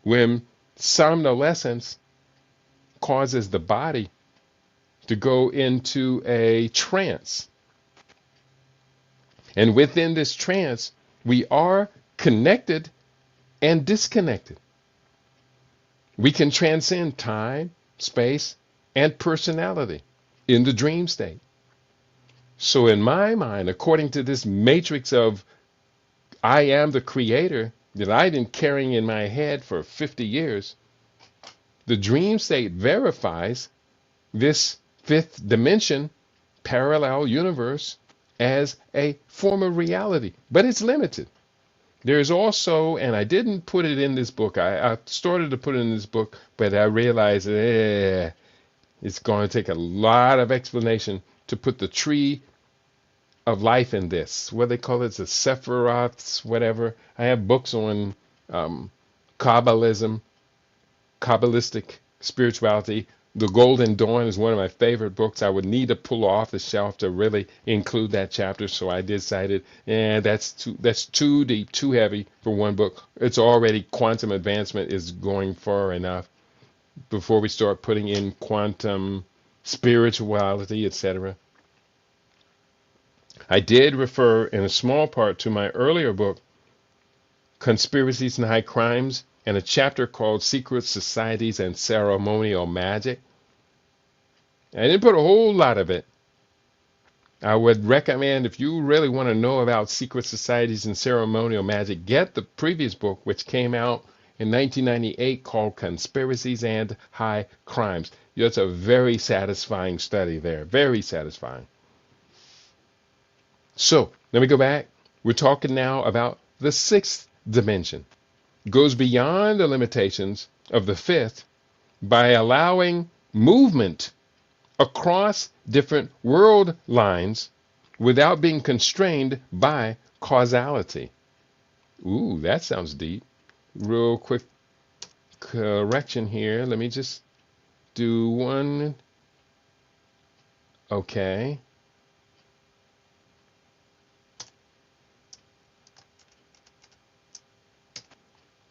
Speaker 1: when somnolescence causes the body to go into a trance. And within this trance, we are connected and disconnected. We can transcend time, space, and personality in the dream state. So in my mind, according to this matrix of I am the creator that I've been carrying in my head for 50 years, the dream state verifies this fifth dimension parallel universe as a form of reality, but it's limited. There's also, and I didn't put it in this book, I started to put it in this book, but I realized it's going to take a lot of explanation to put the tree of life in this. What they call it, the Sephiroths, whatever. I have books on Kabbalism, Kabbalistic spirituality. The Golden Dawn is one of my favorite books. I would need to pull off the shelf to really include that chapter. So I decided, that's too deep, too heavy for one book. It's already quantum advancement is going far enough before we start putting in quantum spirituality, etc. I did refer in a small part to my earlier book, Conspiracies and High Crimes, and a chapter called Secret Societies and Ceremonial Magic. I didn't put a whole lot of it. I would recommend, if you really want to know about secret societies and ceremonial magic, get the previous book, which came out in 1998, called Conspiracies and High Crimes. It's a very satisfying study there. Very satisfying. So, let me go back. We're talking now about the sixth dimension. It goes beyond the limitations of the fifth by allowing movement across different world lines without being constrained by causality. Ooh, that sounds deep. Real quick correction here. Let me just do one. Okay.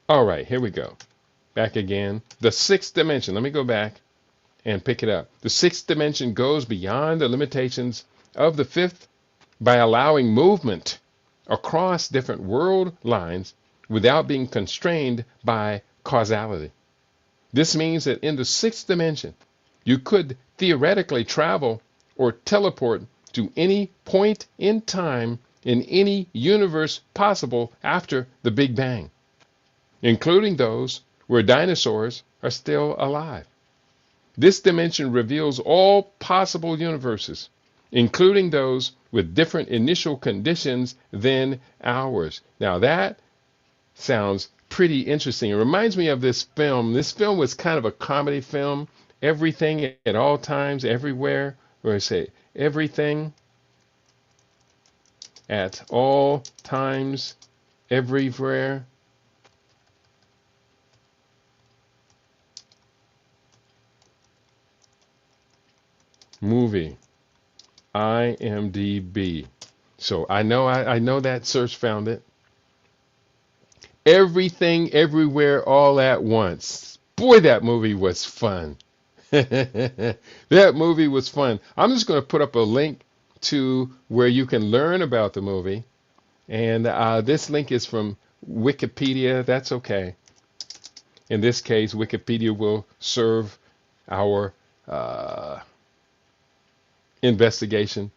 Speaker 1: All right, here we go. Back again. The sixth dimension. Let me go back and pick it up. The sixth dimension goes beyond the limitations of the fifth by allowing movement across different world lines without being constrained by causality. This means that in the sixth dimension, you could theoretically travel or teleport to any point in time in any universe possible after the Big Bang, including those where dinosaurs are still alive. This dimension reveals all possible universes, including those with different initial conditions than ours. Now that sounds pretty interesting. It reminds me of this film. This film was kind of a comedy film, Everything at All Times, Everywhere, or I say Everything at All Times, Everywhere. Movie, IMDb. So I know that search found it. Everything, Everywhere, All at Once. Boy, that movie was fun. That movie was fun. I'm just going to put up a link to where you can learn about the movie. And this link is from Wikipedia. That's okay. In this case, Wikipedia will serve our investigation.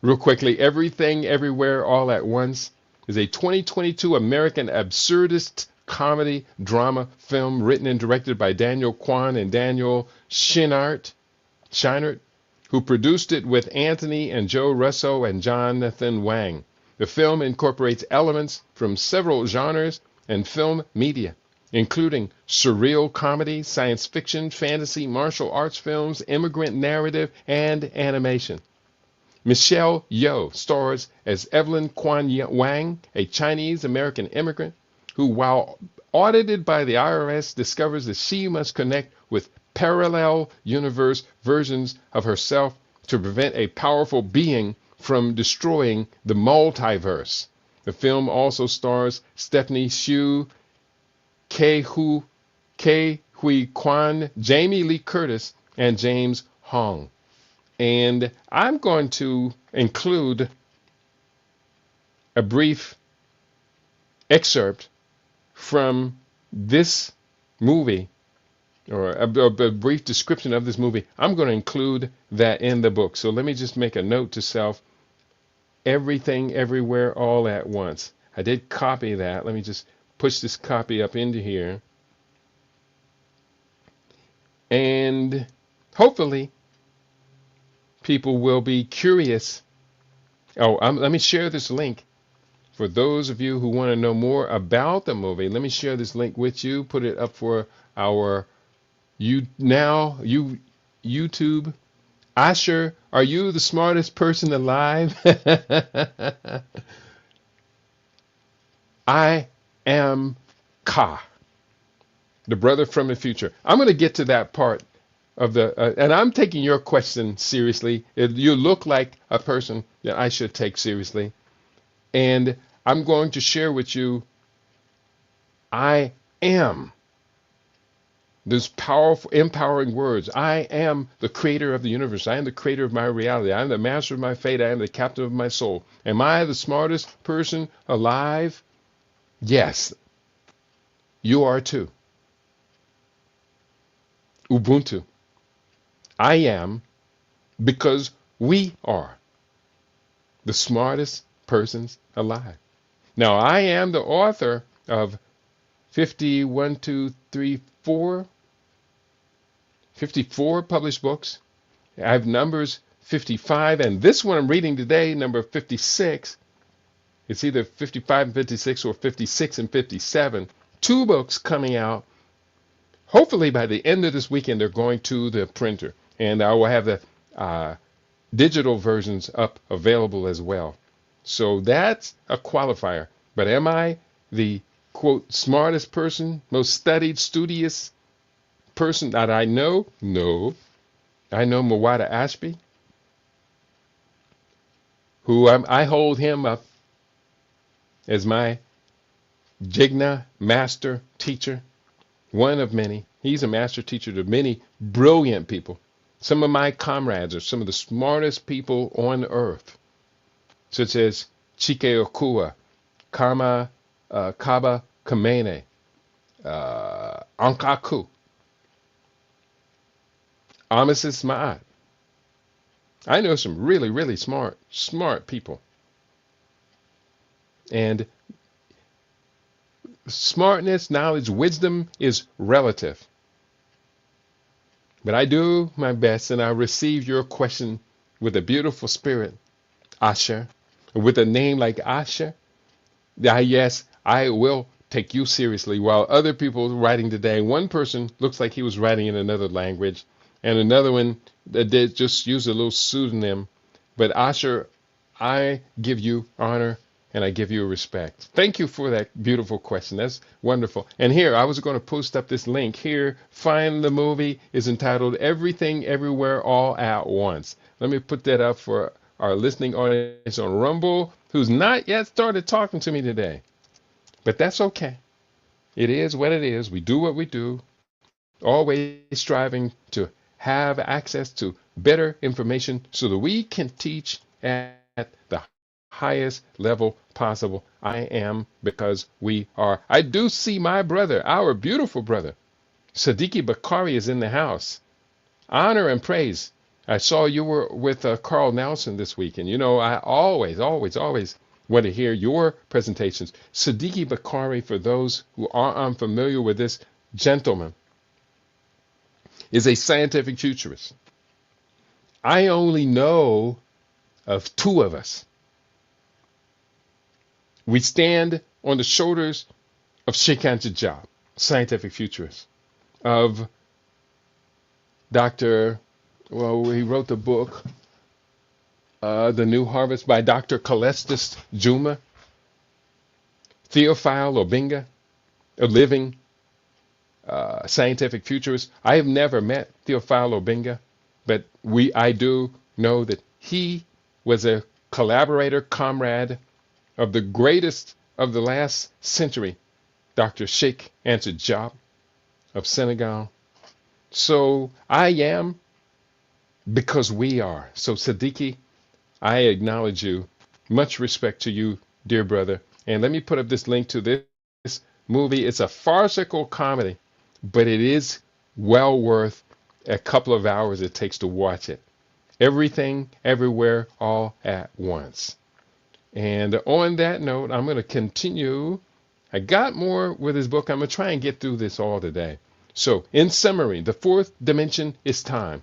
Speaker 1: Real quickly, Everything, Everywhere, All at Once is a 2022 American absurdist comedy drama film written and directed by Daniel Kwan and Daniel Scheinert, who produced it with Anthony and Joe Russo and Jonathan Wang. The film incorporates elements from several genres and film media, including surreal comedy, science fiction, fantasy, martial arts films, immigrant narrative, and animation. Michelle Yeoh stars as Evelyn Kwan Wang, a Chinese-American immigrant who, while audited by the IRS, discovers that she must connect with parallel universe versions of herself to prevent a powerful being from destroying the multiverse. The film also stars Stephanie Hsu, Ke Hui Kwan, Jamie Lee Curtis, and James Hong. And I'm going to include a brief excerpt from this movie, or a brief description of this movie. I'm going to include that in the book. So let me just make a note to self: everything, everywhere, all at once. I did copy that. Let me just push this copy up into here. And hopefully people will be curious. Oh, let me share this link for those of you who want to know more about the movie. Let me share this link with you. Put it up for our YouTube. Asher, are you the smartest person alive? I am Ka, the brother from the future. I'm going to get to that part of the, and I'm taking your question seriously. You look like a person that I should take seriously. And I'm going to share with you, I am. Those powerful, empowering words. I am the creator of the universe. I am the creator of my reality. I am the master of my fate. I am the captain of my soul. Am I the smartest person alive? Yes. You are too. Ubuntu. I am, because we are the smartest persons alive. Now, I am the author of 54 published books. I have numbers 55, and this one I'm reading today, number 56. It's either 55 and 56 or 56 and 57. 2 books coming out. Hopefully by the end of this weekend, they're going to the printer, and I will have the digital versions up available as well. So that's a qualifier. But am I the, quote, smartest person, most studied, studious person that I know? No. I know Mawada Ashby, who I hold him up as my Jigna master teacher, one of many. He's a master teacher to many brilliant people. Some of my comrades are some of the smartest people on earth, such as Chike Okua, Kaba Kamene, Ankaku, Amasis Ma'at. I know some really, really smart people. And smartness, knowledge, wisdom is relative. But I do my best, and I receive your question with a beautiful spirit, Asher. With a name like Asher, yes, I will take you seriously. While other people writing today, one person looks like he was writing in another language, and another one that did just use a little pseudonym. But Asher, I give you honor and I give you respect. Thank you for that beautiful question. That's wonderful. And here, I was going to post up this link here. Find the movie is entitled Everything, Everywhere, All at Once. Let me put that up for our listening audience on Rumble, who's not yet started talking to me today. But that's okay. It is what it is. We do what we do, always striving to have access to better information so that we can teach at the highest level possible. I am, because we are. I do see my brother, our beautiful brother, Siddiqui Bakari, is in the house. Honor and praise. I saw you were with Carl Nelson this week, and you know I always want to hear your presentations. Siddiqui Bakari, for those who are unfamiliar with this gentleman, is a scientific futurist. I only know of 2 of us. We stand on the shoulders of Sheikh Anta Diop, scientific futurist, of Dr. Well, he wrote the book, The New Harvest, by Dr. Calestis Juma, Theophile Obenga, a living scientific futurist. I have never met Theophile Obenga, but I do know that he was a collaborator, comrade of the greatest of the last century, Dr. Sheikh Anta Diop of Senegal. So I am because we are. So Siddiqui, I acknowledge you. Much respect to you, dear brother. And let me put up this link to this movie. It's a farcical comedy, but it is well worth a couple of hours it takes to watch it. Everything, everywhere, all at once. And on that note, I'm going to continue. I got more with this book. I'm going to try and get through this all today. So, in summary, the fourth dimension is time.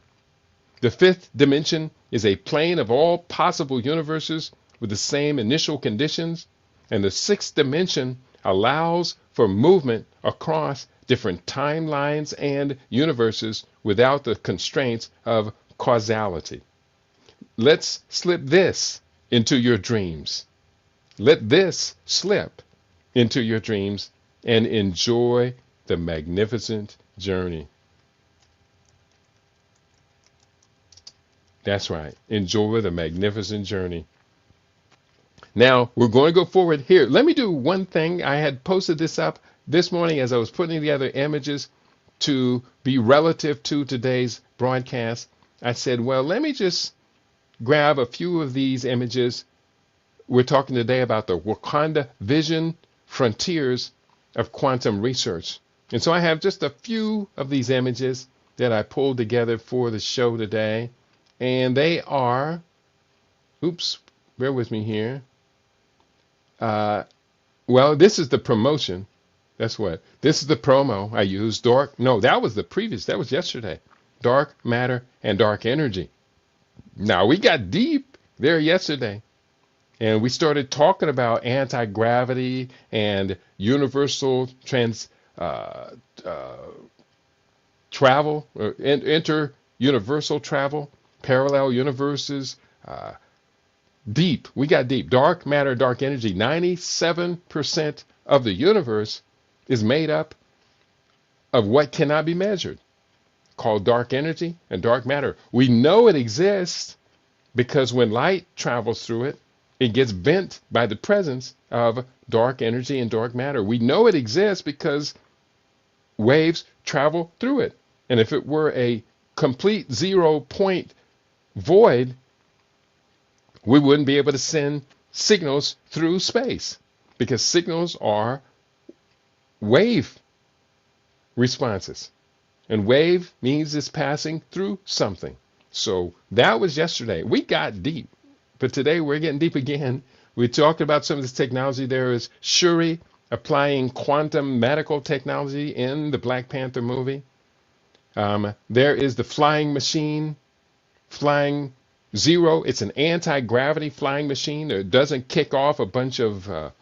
Speaker 1: The fifth dimension is a plane of all possible universes with the same initial conditions. And the sixth dimension allows for movement across different timelines and universes without the constraints of causality. Let's slip this into your dreams. Let this slip into your dreams and enjoy the magnificent journey. That's right. Enjoy the magnificent journey. Now, we're going to go forward here. Let me do one thing. I had posted this up this morning as I was putting together images to be relative to today's broadcast. I said, well, let me just grab a few of these images. We're talking today about the Wakanda Vision Frontiers of Quantum Research. And so I have just a few of these images that I pulled together for the show today. And they are, oops, bear with me here. Well, this is the promotion. That's what. This is the promo I used. That was the previous. That was yesterday. Dark matter and dark energy. Now, we got deep there yesterday. And we started talking about anti-gravity and universal travel, or inter-universal travel, parallel universes, deep. We got deep. Dark matter, dark energy. 97% of the universe is made up of what cannot be measured, called dark energy and dark matter. We know it exists because when light travels through it, it gets bent by the presence of dark energy and dark matter. We know it exists because waves travel through it. And if it were a complete 0-point void, we wouldn't be able to send signals through space because signals are wave responses. And wave means it's passing through something. So that was yesterday. We got deep. But today we're getting deep again. We talked about some of this technology. There is Shuri applying quantum medical technology in the Black Panther movie. There is the flying machine, Flying Zero. It's an anti-gravity flying machine. It doesn't kick off a bunch of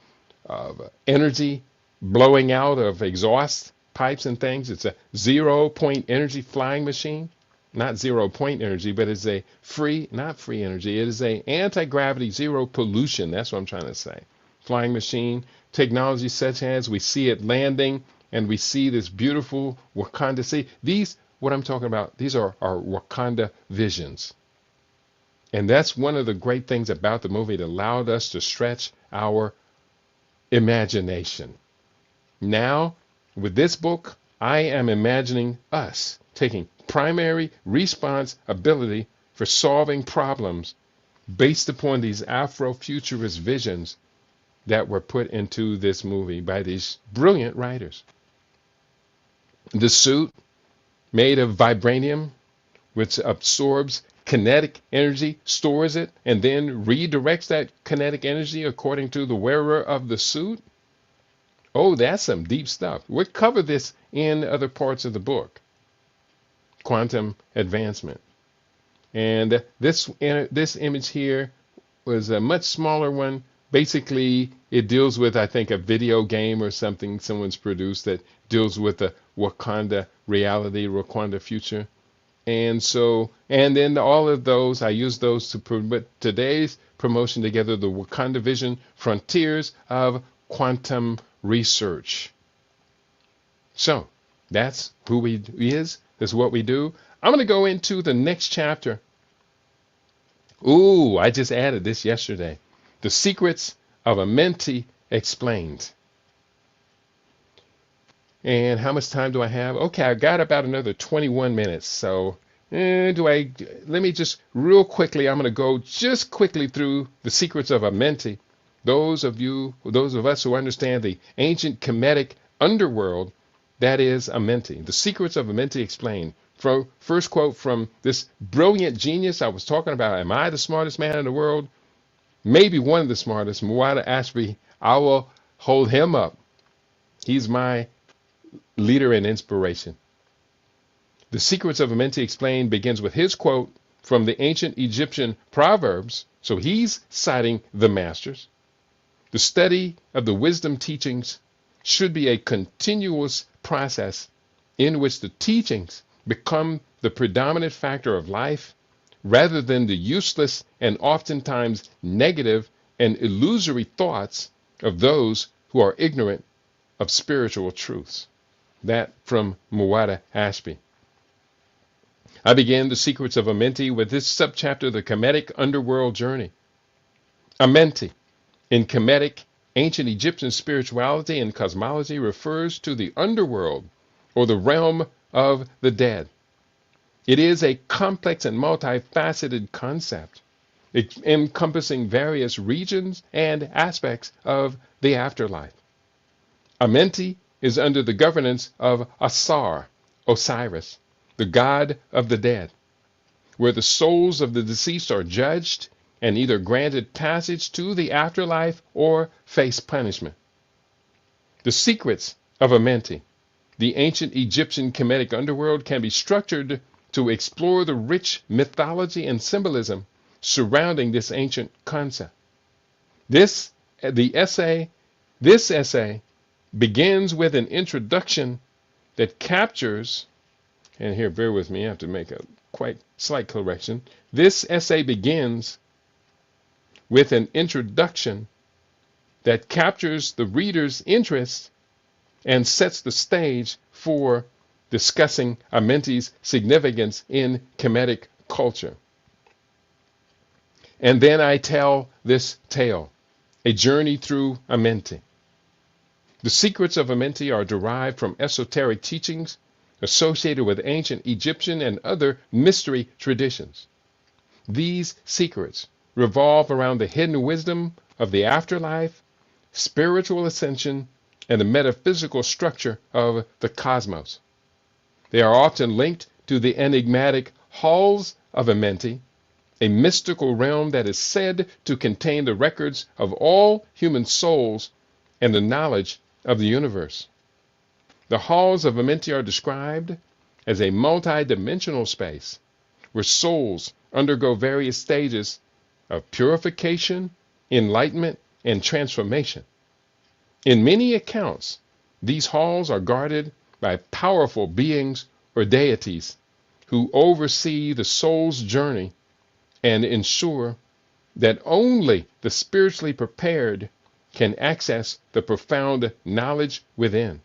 Speaker 1: energy blowing out of exhaust pipes and things. It's a 0-point energy flying machine. Not 0-point energy, but it's a not free energy. It is a anti-gravity, zero pollution. That's what I'm trying to say. Flying machine technology such as we see it landing and we see this beautiful Wakanda. See, what I'm talking about, these are our Wakanda visions. And that's one of the great things about the movie. It allowed us to stretch our imagination. Now, with this book, I am imagining us taking primary responsibility for solving problems based upon these Afrofuturist visions that were put into this movie by these brilliant writers. The suit made of vibranium, which absorbs kinetic energy, stores it, and then redirects that kinetic energy according to the wearer of the suit. Oh, that's some deep stuff. We'll cover this in other parts of the book. Quantum advancement. And this image here was a much smaller one. Basically, it deals with, I think, a video game or something someone's produced that deals with the Wakanda reality, Wakanda future. And then all of those, I use those to put today's promotion together, the Wakanda Vision Frontiers of Quantum Research. So that's who we is. That's what we do. I'm going to go into the next chapter. Ooh, I just added this yesterday. The secrets of Amenti Explained. And how much time do I have? Okay, I got about another 21 minutes. So let me just real quickly, I'm going to go just quickly through the secrets of Amenti. Those of us who understand the ancient Kemetic underworld, that is Amenti. The secrets of Amenti Explained. First quote from this brilliant genius I was talking about. Am I the smartest man in the world? Maybe one of the smartest. Muwada Ashby. I will hold him up. He's my leader and inspiration. The Secrets of Amenti Explained begins with his quote from the ancient Egyptian proverbs. So he's citing the masters. The study of the wisdom teachings should be a continuous process in which the teachings become the predominant factor of life rather than the useless and oftentimes negative and illusory thoughts of those who are ignorant of spiritual truths. That from Muwada Ashby. I began the Secrets of Amenti with this subchapter, the Kemetic Underworld Journey. Amenti, in Kemetic, ancient Egyptian spirituality and cosmology, refers to the underworld or the realm of the dead. It is a complex and multifaceted concept, encompassing various regions and aspects of the afterlife. Amenti is under the governance of Osiris, the god of the dead, where the souls of the deceased are judged and either granted passage to the afterlife or face punishment. The secrets of Amenti, the ancient Egyptian Kemetic underworld, can be structured to explore the rich mythology and symbolism surrounding this ancient concept. This essay begins with an introduction that captures, and here, bear with me, I have to make a quite slight correction. This essay begins with an introduction that captures the reader's interest and sets the stage for discussing Amenti's significance in Kemetic culture. And then I tell this tale, a journey through Amenti. The secrets of Amenti are derived from esoteric teachings associated with ancient Egyptian and other mystery traditions. These secrets revolve around the hidden wisdom of the afterlife, spiritual ascension, and the metaphysical structure of the cosmos. They are often linked to the enigmatic halls of Amenti, a mystical realm that is said to contain the records of all human souls and the knowledge of the universe. The halls of Amenti are described as a multi-dimensional space where souls undergo various stages of purification, enlightenment, and transformation. In many accounts, these halls are guarded by powerful beings or deities who oversee the soul's journey and ensure that only the spiritually prepared can access the profound knowledge within.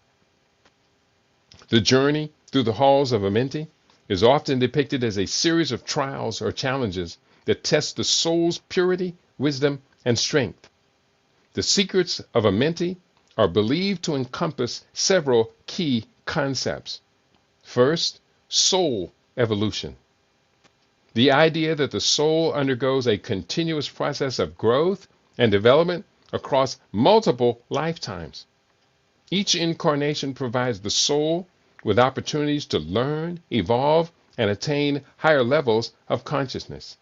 Speaker 1: The journey through the halls of Amenti is often depicted as a series of trials or challenges that test the soul's purity, wisdom, and strength. The secrets of Amenti are believed to encompass several key concepts. First, soul evolution. The idea that the soul undergoes a continuous process of growth and development across multiple lifetimes. Each incarnation provides the soul with opportunities to learn, evolve, and attain higher levels of consciousness.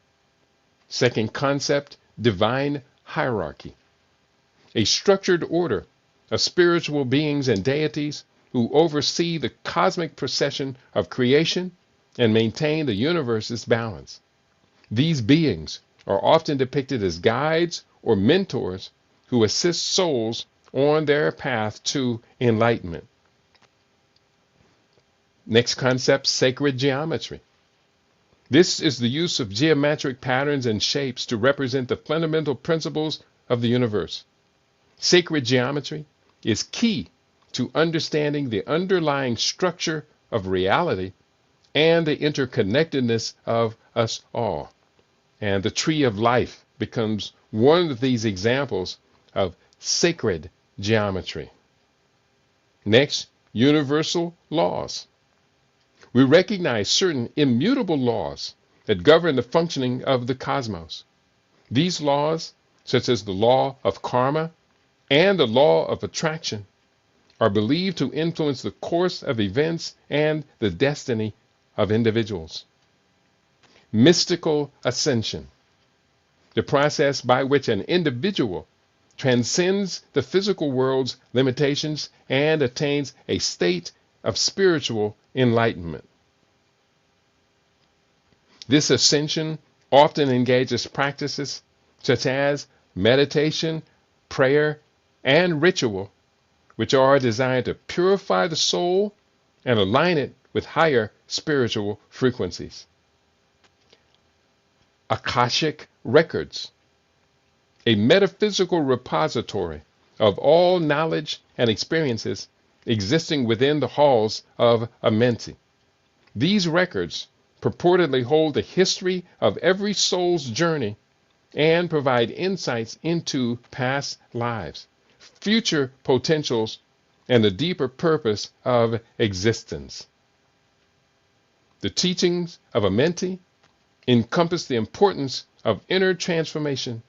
Speaker 1: Second concept, divine hierarchy. A structured order of spiritual beings and deities who oversee the cosmic procession of creation and maintain the universe's balance. These beings are often depicted as guides or mentors who assist souls on their path to enlightenment. Next concept, sacred geometry. This is the use of geometric patterns and shapes to represent the fundamental principles of the universe. Sacred geometry is key to understanding the underlying structure of reality and the interconnectedness of us all. And the tree of life becomes one of these examples of sacred geometry. Next, universal laws. We recognize certain immutable laws that govern the functioning of the cosmos. These laws, such as the law of karma and the law of attraction, are believed to influence the course of events and the destiny of individuals. Mystical ascension, the process by which an individual transcends the physical world's limitations and attains a state of spiritual enlightenment. This ascension often engages practices such as meditation, prayer, and ritual, which are designed to purify the soul and align it with higher spiritual frequencies. Akashic records, a metaphysical repository of all knowledge and experiences existing within the halls of Amenti. These records purportedly hold the history of every soul's journey and provide insights into past lives, future potentials, and the deeper purpose of existence. The teachings of Amenti encompass the importance of inner transformation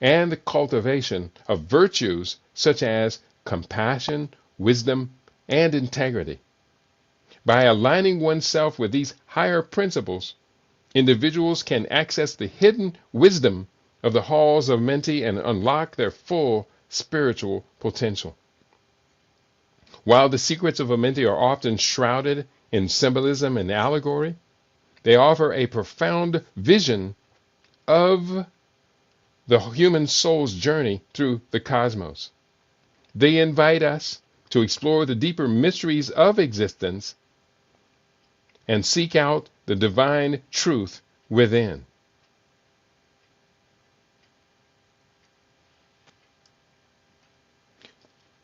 Speaker 1: and the cultivation of virtues such as compassion, wisdom, and integrity. By aligning oneself with these higher principles, individuals can access the hidden wisdom of the halls of Amenti and unlock their full spiritual potential. While the secrets of Amenti are often shrouded in symbolism and allegory, they offer a profound vision of the human soul's journey through the cosmos. They invite us to explore the deeper mysteries of existence and seek out the divine truth within.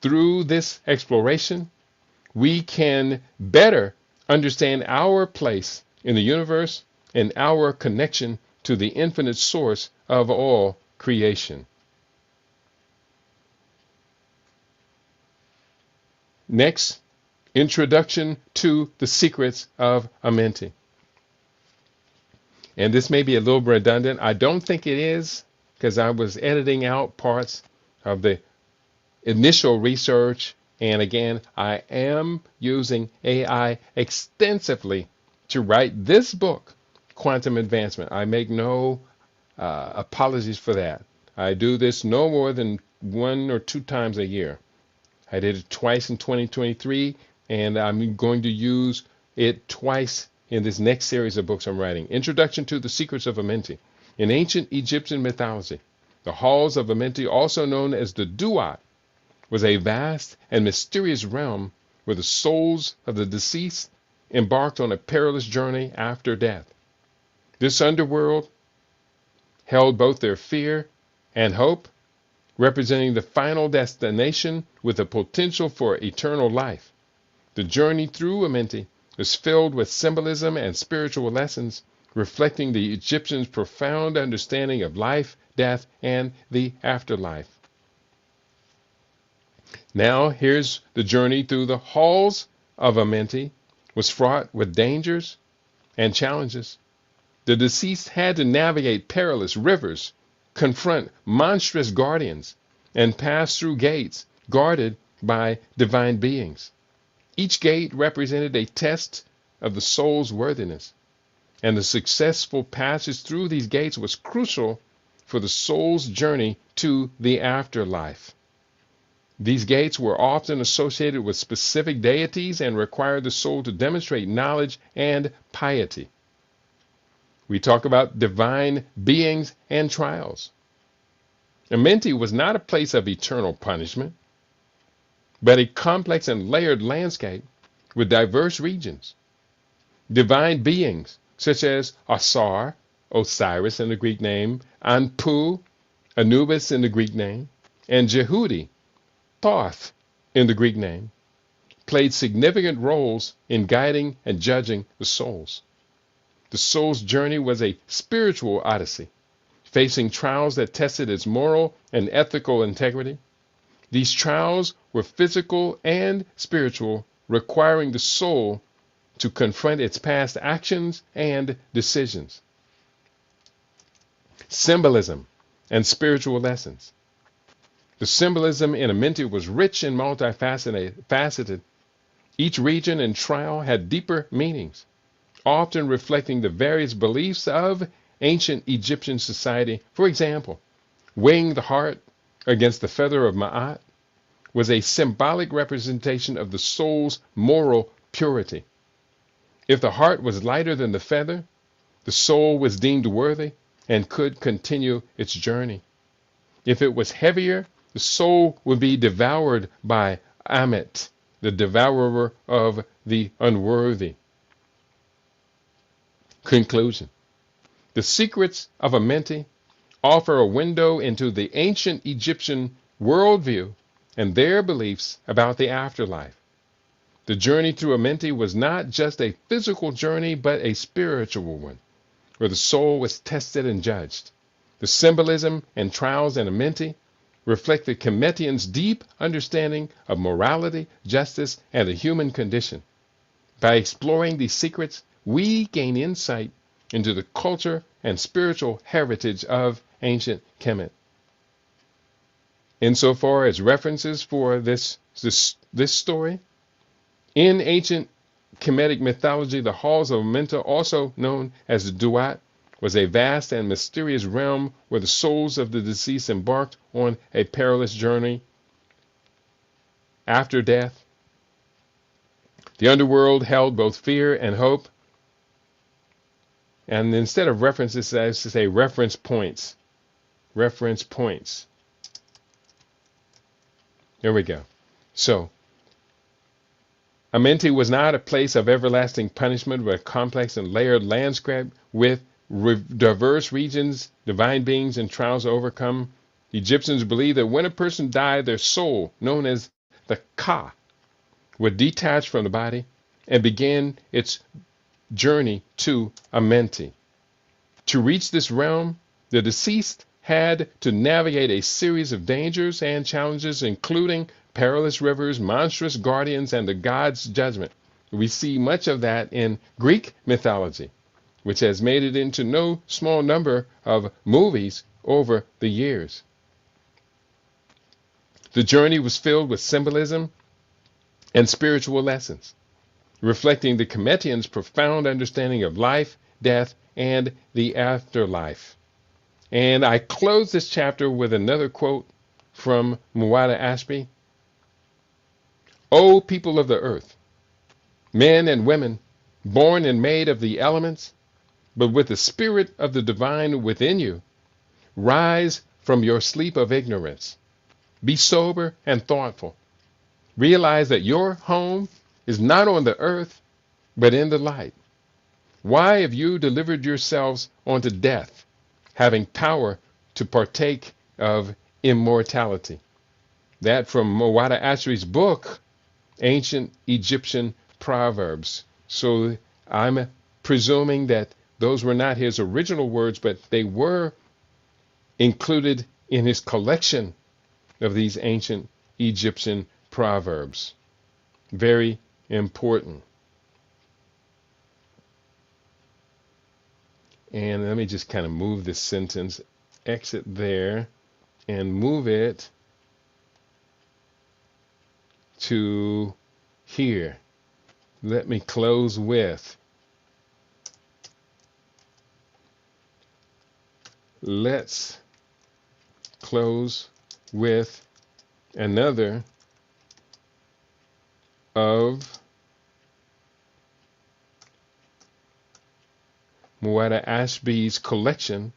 Speaker 1: Through this exploration, we can better understand our place in the universe and our connection to the infinite source of all creation. Next, introduction to the secrets of Amenti. And this may be a little redundant. I don't think it is, because I was editing out parts of the initial research. And again, I am using AI extensively to write this book, Quantum Advancement. I make no apologies for that. I do this no more than 1 or 2 times a year. I did it twice in 2023, and I'm going to use it twice in this next series of books I'm writing. Introduction to the Secrets of Amenti. In ancient Egyptian mythology, the halls of Amenti, also known as the Duat, was a vast and mysterious realm where the souls of the deceased embarked on a perilous journey after death. This underworld held both their fear and hope, representing the final destination with the potential for eternal life. The journey through Amenti is filled with symbolism and spiritual lessons, reflecting the Egyptians' profound understanding of life, death, and the afterlife. Now, here's the journey through the halls of Amenti was fraught with dangers and challenges. The deceased had to navigate perilous rivers, confront monstrous guardians, and pass through gates guarded by divine beings. Each gate represented a test of the soul's worthiness, and the successful passage through these gates was crucial for the soul's journey to the afterlife. These gates were often associated with specific deities and required the soul to demonstrate knowledge and piety. We talk about divine beings and trials. Amenti was not a place of eternal punishment, but a complex and layered landscape with diverse regions. Divine beings such as Asar, Osiris in the Greek name, Anpu, Anubis in the Greek name, and Jehudi, Thoth in the Greek name, played significant roles in guiding and judging the souls. The soul's journey was a spiritual odyssey, facing trials that tested its moral and ethical integrity. These trials were physical and spiritual, requiring the soul to confront its past actions and decisions. Symbolism and spiritual lessons. The symbolism in Amenti was rich and multifaceted. Each region and trial had deeper meanings, often reflecting the various beliefs of ancient Egyptian society. For example, weighing the heart against the feather of Ma'at was a symbolic representation of the soul's moral purity. If the heart was lighter than the feather, the soul was deemed worthy and could continue its journey. If it was heavier, the soul would be devoured by Amet, the devourer of the unworthy. Conclusion. The secrets of Amenti offer a window into the ancient Egyptian worldview and their beliefs about the afterlife. The journey through Amenti was not just a physical journey, but a spiritual one, where the soul was tested and judged. The symbolism and trials in Amenti reflect the Kemetians' deep understanding of morality, justice, and the human condition. By exploring these secrets, we gain insight into the culture and spiritual heritage of ancient Kemet. Insofar as references for this story, in ancient Kemetic mythology, the halls of Amenti, also known as the Duat, was a vast and mysterious realm where the souls of the deceased embarked on a perilous journey after death. The underworld held both fear and hope. And instead of references, I used to say reference points. Reference points. There we go. So, Amenti was not a place of everlasting punishment, but a complex and layered landscape with diverse regions, divine beings, and trials to overcome. Egyptians believed that when a person died, their soul, known as the Ka, would detach from the body and begin its journey to Amenti. To reach this realm, the deceased had to navigate a series of dangers and challenges, including perilous rivers, monstrous guardians, and the gods' judgment. We see much of that in Greek mythology, which has made it into no small number of movies over the years. The journey was filled with symbolism and spiritual lessons, reflecting the Kemetians' profound understanding of life, death, and the afterlife. And I close this chapter with another quote from Muwada Ashby. O people of the earth, men and women, born and made of the elements, but with the spirit of the divine within you, rise from your sleep of ignorance. Be sober and thoughtful. Realize that your home is not on the earth, but in the light. Why have you delivered yourselves unto death, having power to partake of immortality? That from Muwada Ashby's book, Ancient Egyptian Proverbs. So I'm presuming that those were not his original words, but they were included in his collection of these ancient Egyptian proverbs. Very important. And let me just kind of move this sentence, exit there, and move it to here. Let me close with, let's close with another of Muwada Ashby's collection.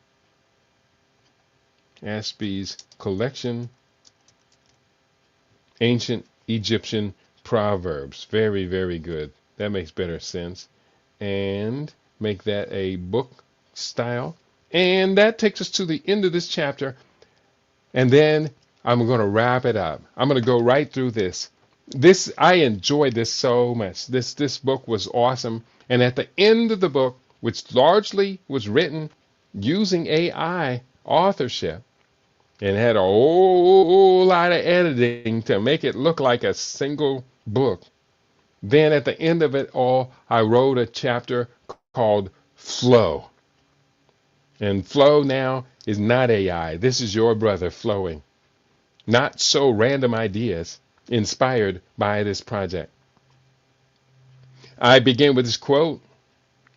Speaker 1: Ancient Egyptian Proverbs. Very, very good. That makes better sense. And make that a book style. And that takes us to the end of this chapter. And then I'm going to wrap it up. I'm going to go right through this. I enjoyed this so much. This book was awesome. And at the end of the book, which largely was written using AI authorship, and had a whole lot of editing to make it look like a single book. Then at the end of it all, I wrote a chapter called Flow. And Flow now is not AI. This is your brother flowing. Not so random ideas inspired by this project. I begin with this quote.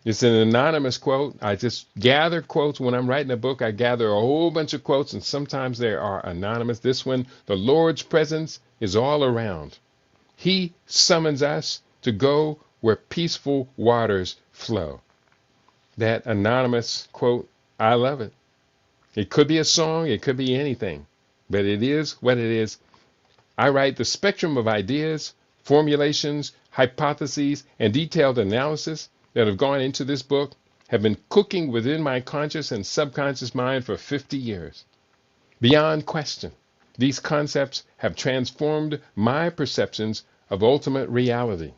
Speaker 1: It's an anonymous quote. I just gather quotes. When I'm writing a book, I gather a whole bunch of quotes, and sometimes they are anonymous. This one, the Lord's presence is all around. He summons us to go where peaceful waters flow. That anonymous quote, I love it. It could be a song, it could be anything, but it is what it is. I write the spectrum of ideas, formulations, hypotheses, and detailed analysis that have gone into this book have been cooking within my conscious and subconscious mind for 50 years. Beyond question, these concepts have transformed my perceptions of ultimate reality.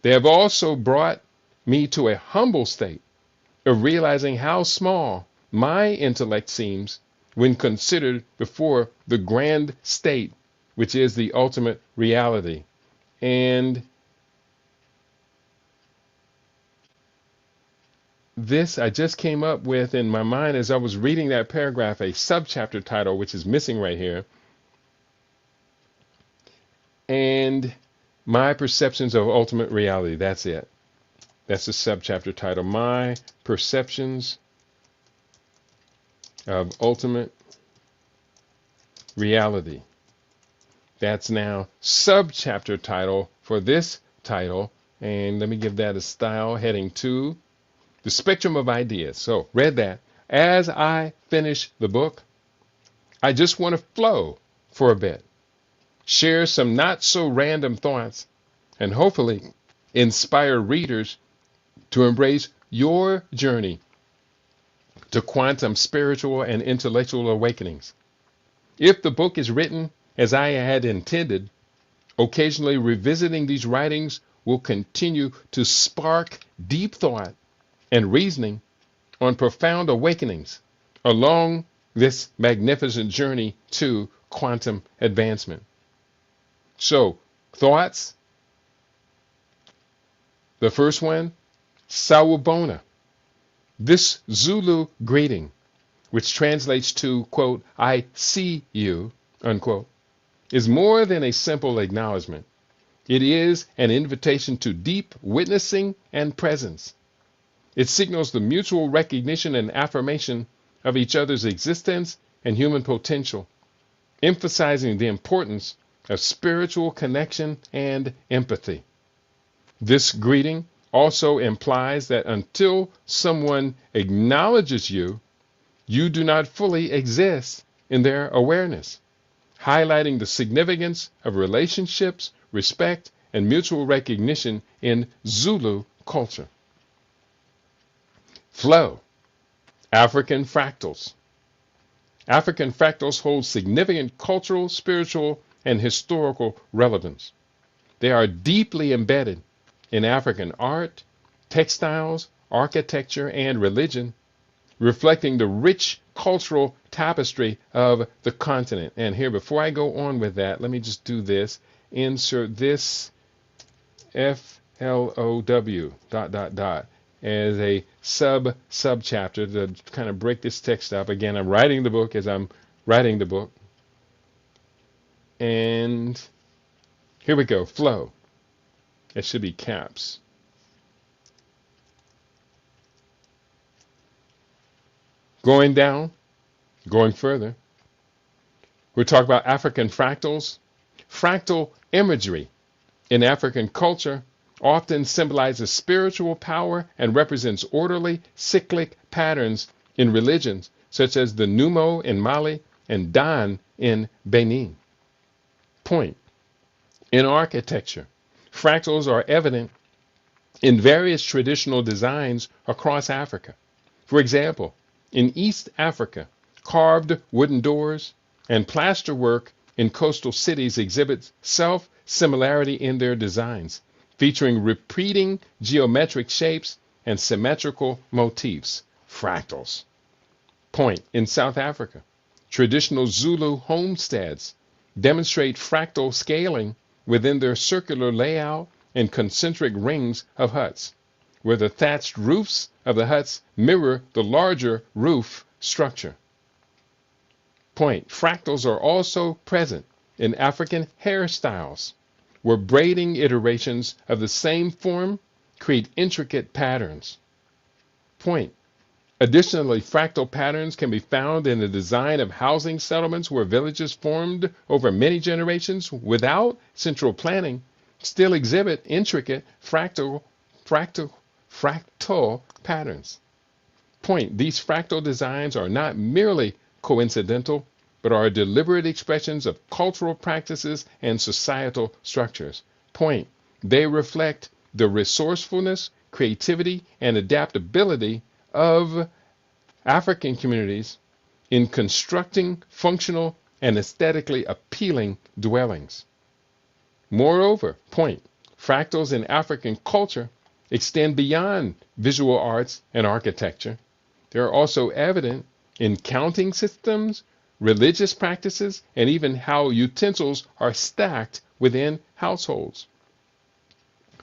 Speaker 1: They have also brought me to a humble state of realizing how small my intellect seems when considered before the grand state, which is the ultimate reality. And this I just came up with in my mind as I was reading that paragraph, a subchapter title, which is missing right here. And my perceptions of ultimate reality. That's it. That's the subchapter title. My perceptions of ultimate reality. That's now subchapter title for this title. And let me give that a style. Heading 2. The spectrum of ideas. So, read that. As I finish the book, I just want to flow for a bit. Share some not so random thoughts and hopefully inspire readers to embrace your journey to quantum spiritual and intellectual awakenings. If the book is written as I had intended, occasionally revisiting these writings will continue to spark deep thought and reasoning on profound awakenings along this magnificent journey to quantum advancement. So, thoughts. The first one, Sawubona. This Zulu greeting, which translates to, quote, I see you, unquote, is more than a simple acknowledgement. It is an invitation to deep witnessing and presence. It signals the mutual recognition and affirmation of each other's existence and human potential, emphasizing the importance of spiritual connection and empathy. This greeting also implies that until someone acknowledges you, you do not fully exist in their awareness, highlighting the significance of relationships, respect, and mutual recognition in Zulu culture. Flow. African fractals. African fractals hold significant cultural, spiritual, and historical relevance. They are deeply embedded in African art, textiles, architecture, and religion, reflecting the rich cultural tapestry of the continent. And here, before I go on with that, let me just do this. Insert this FLOW ... as a subchapter to kind of break this text up. Again, I'm writing the book as I'm writing the book. And here we go. Flow. It should be caps. Going down, going further, we're talking about African fractals. Fractal imagery in African culture often symbolizes spiritual power and represents orderly, cyclic patterns in religions, such as the Numo in Mali and Dan in Benin. Point. In architecture, fractals are evident in various traditional designs across Africa. For example, in East Africa, carved wooden doors and plasterwork in coastal cities exhibit self-similarity in their designs, featuring repeating geometric shapes and symmetrical motifs. Fractals. Point. In South Africa, Traditional Zulu homesteads demonstrate fractal scaling within their circular layout and concentric rings of huts, where the thatched roofs of the huts mirror the larger roof structure. Point. Fractals are also present in African hairstyles, where braiding iterations of the same form create intricate patterns. Point. Additionally, fractal patterns can be found in the design of housing settlements where villages formed over many generations without central planning still exhibit intricate fractal patterns. Point. These fractal designs are not merely coincidental, but are deliberate expressions of cultural practices and societal structures. Point. They reflect the resourcefulness, creativity, and adaptability of African communities in constructing functional and aesthetically appealing dwellings. Moreover, point. Fractals in African culture extend beyond visual arts and architecture. They are also evident in counting systems, religious practices, and even how utensils are stacked within households.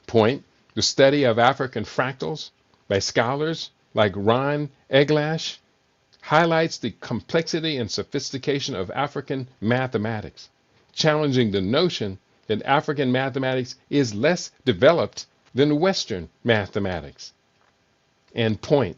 Speaker 1: Point. The study of African fractals by scholars like Ron Eglash highlights the complexity and sophistication of African mathematics, challenging the notion that African mathematics is less developed than Western mathematics. And point.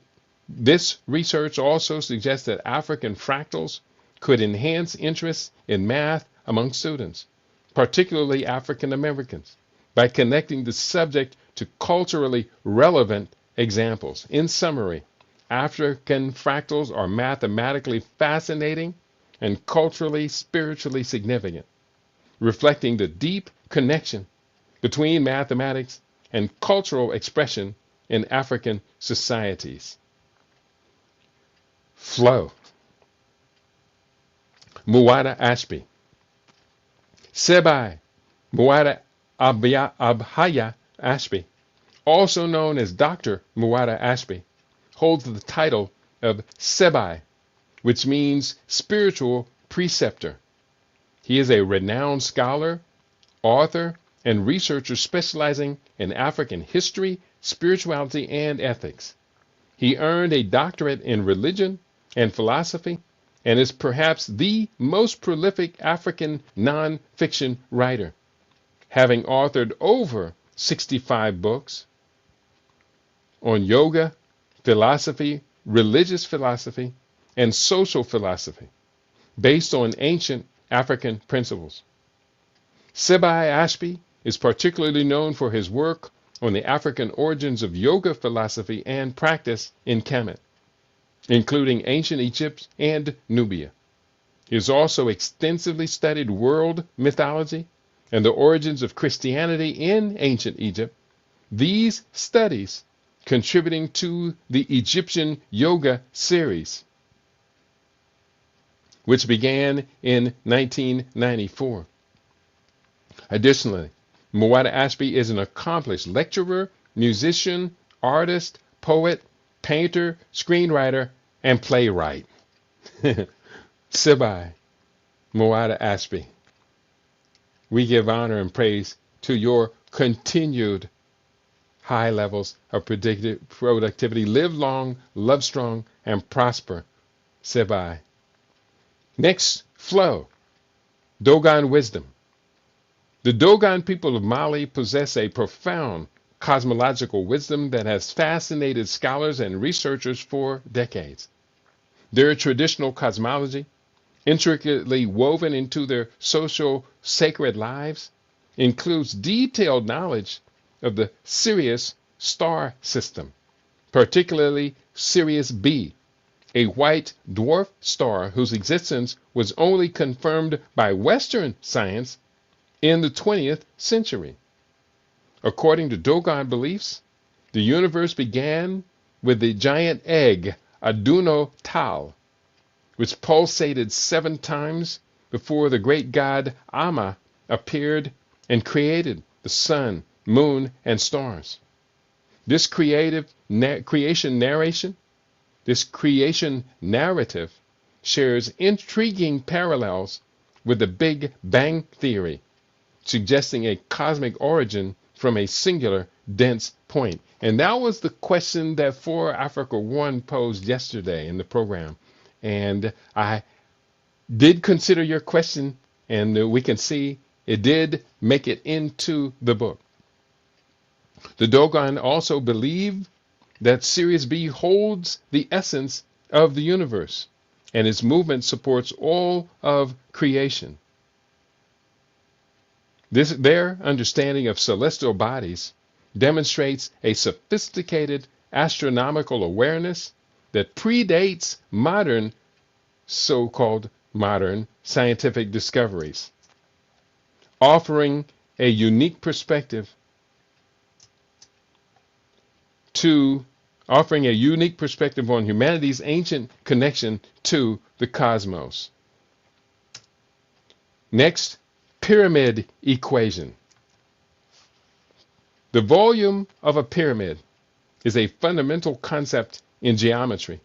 Speaker 1: This research also suggests that African fractals could enhance interest in math among students, particularly African Americans, by connecting the subject to culturally relevant examples. In summary, African fractals are mathematically fascinating and culturally, spiritually significant, reflecting the deep connection between mathematics and cultural expression in African societies. Flow. Muwada Ashby. Sebai Muwada Abhaya Ashby, also known as Dr. Muwada Ashby, holds the title of Sebai, which means spiritual preceptor. He is a renowned scholar, author, and researcher specializing in African history, spirituality, and ethics. He earned a doctorate in religion and philosophy and is perhaps the most prolific African non-fiction writer, having authored over 65 books on yoga, philosophy, religious philosophy, and social philosophy based on ancient African principles. Sebai Ashby is particularly known for his work on the African origins of yoga philosophy and practice in Kemet, including ancient Egypt and Nubia. He has also extensively studied world mythology and the origins of Christianity in ancient Egypt, these studies contributing to the Egyptian yoga series, which began in 1994. Additionally, Muwada Ashby is an accomplished lecturer, musician, artist, poet, painter, screenwriter, and playwright. Sebai Muwada Ashby, we give honor and praise to your continued high levels of productivity. Live long, love strong, and prosper. Sebai. Next, flow. Dogon wisdom. The Dogon people of Mali possess a profound cosmological wisdom that has fascinated scholars and researchers for decades. Their traditional cosmology, intricately woven into their social sacred lives, includes detailed knowledge of the Sirius star system, particularly Sirius B, a white dwarf star whose existence was only confirmed by Western science in the 20th century. According to Dogon beliefs, the universe began with the giant egg, Aduno Tal, which pulsated 7 times before the great god Amma appeared and created the sun, moon, and stars. This creation narrative shares intriguing parallels with the Big Bang Theory, suggesting a cosmic origin from a singular dense point. And that was the question that For Africa One posed yesterday in the program. And I did consider your question, and we can see it did make it into the book. The Dogon also believed that Sirius B holds the essence of the universe, and its movement supports all of creation. Their understanding of celestial bodies demonstrates a sophisticated astronomical awareness that predates modern, so-called modern scientific discoveries, offering a unique perspective on humanity's ancient connection to the cosmos. Next, pyramid equation. The volume of a pyramid is a fundamental concept in geometry,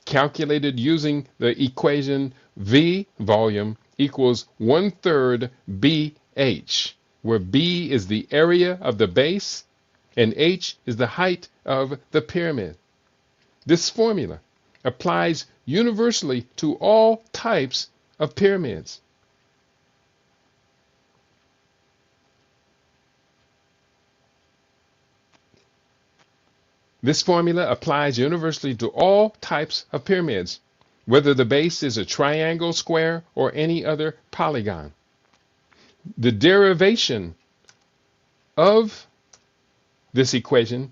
Speaker 1: calculated using the equation V volume equals 1/3 BH, where B is the area of the base and H is the height of the pyramid. This formula applies universally to all types of pyramids. This formula applies universally to all types of pyramids, whether the base is a triangle, square, or any other polygon. The derivation of this equation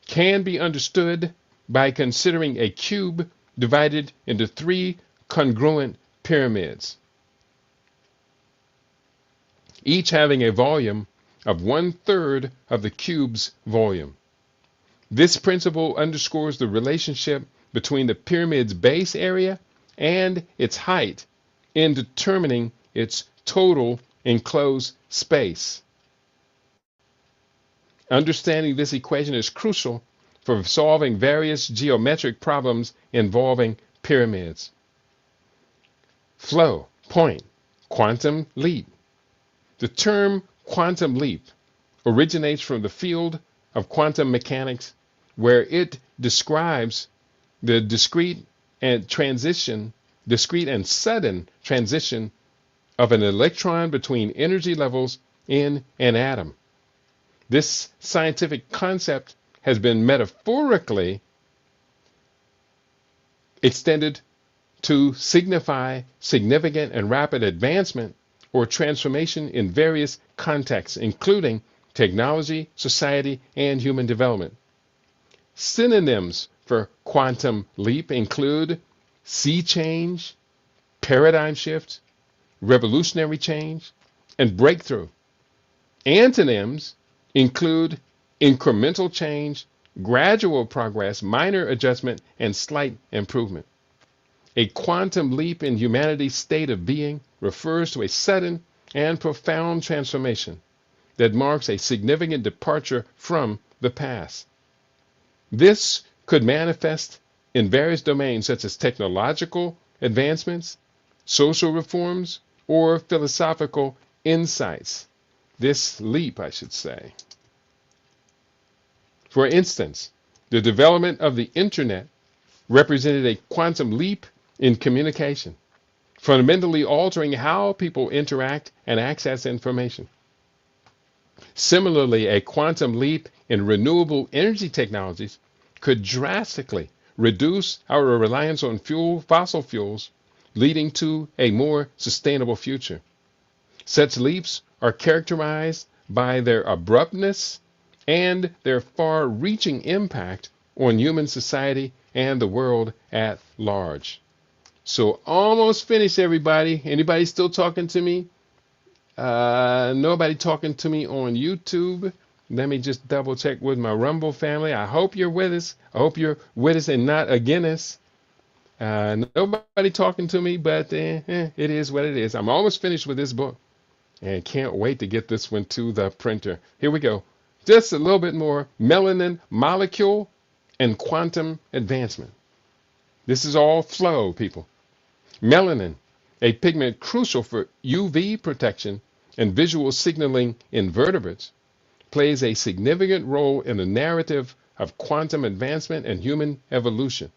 Speaker 1: can be understood by considering a cube divided into 3 congruent pyramids, each having a volume of 1/3 of the cube's volume. This principle underscores the relationship between the pyramid's base area and its height in determining its total enclosed space. Understanding this equation is crucial for solving various geometric problems involving pyramids. Flow, point, quantum leap. The term quantum leap originates from the field of quantum mechanics, where it describes the discrete and sudden transition of an electron between energy levels in an atom. This scientific concept has been metaphorically extended to signify significant and rapid advancement or transformation in various contexts, including technology, society, and human development. Synonyms for quantum leap include sea change, paradigm shift, revolutionary change, and breakthrough. Antonyms include incremental change, gradual progress, minor adjustment, and slight improvement. A quantum leap in humanity's state of being refers to a sudden and profound transformation that marks a significant departure from the past. This could manifest in various domains such as technological advancements, social reforms, or philosophical insights. This leap, I should say. For instance, the development of the internet represented a quantum leap in communication, fundamentally altering how people interact and access information. Similarly, a quantum leap in renewable energy technologies could drastically reduce our reliance on fossil fuels, leading to a more sustainable future. Such leaps are characterized by their abruptness and their far-reaching impact on human society and the world at large. So almost finished, everybody. Anybody still talking to me? Nobody talking to me on YouTube. Let me just double check with my Rumble family. I hope you're with us. I hope you're with us and not against us. Nobody talking to me, but it is what it is. I'm almost finished with this book and can't wait to get this one to the printer. Here we go. Just a little bit more melanin molecule and quantum advancement. This is all flow, people. Melanin, a pigment crucial for UV protection and visual signaling in vertebrates, plays a significant role in the narrative of quantum advancement and human evolution.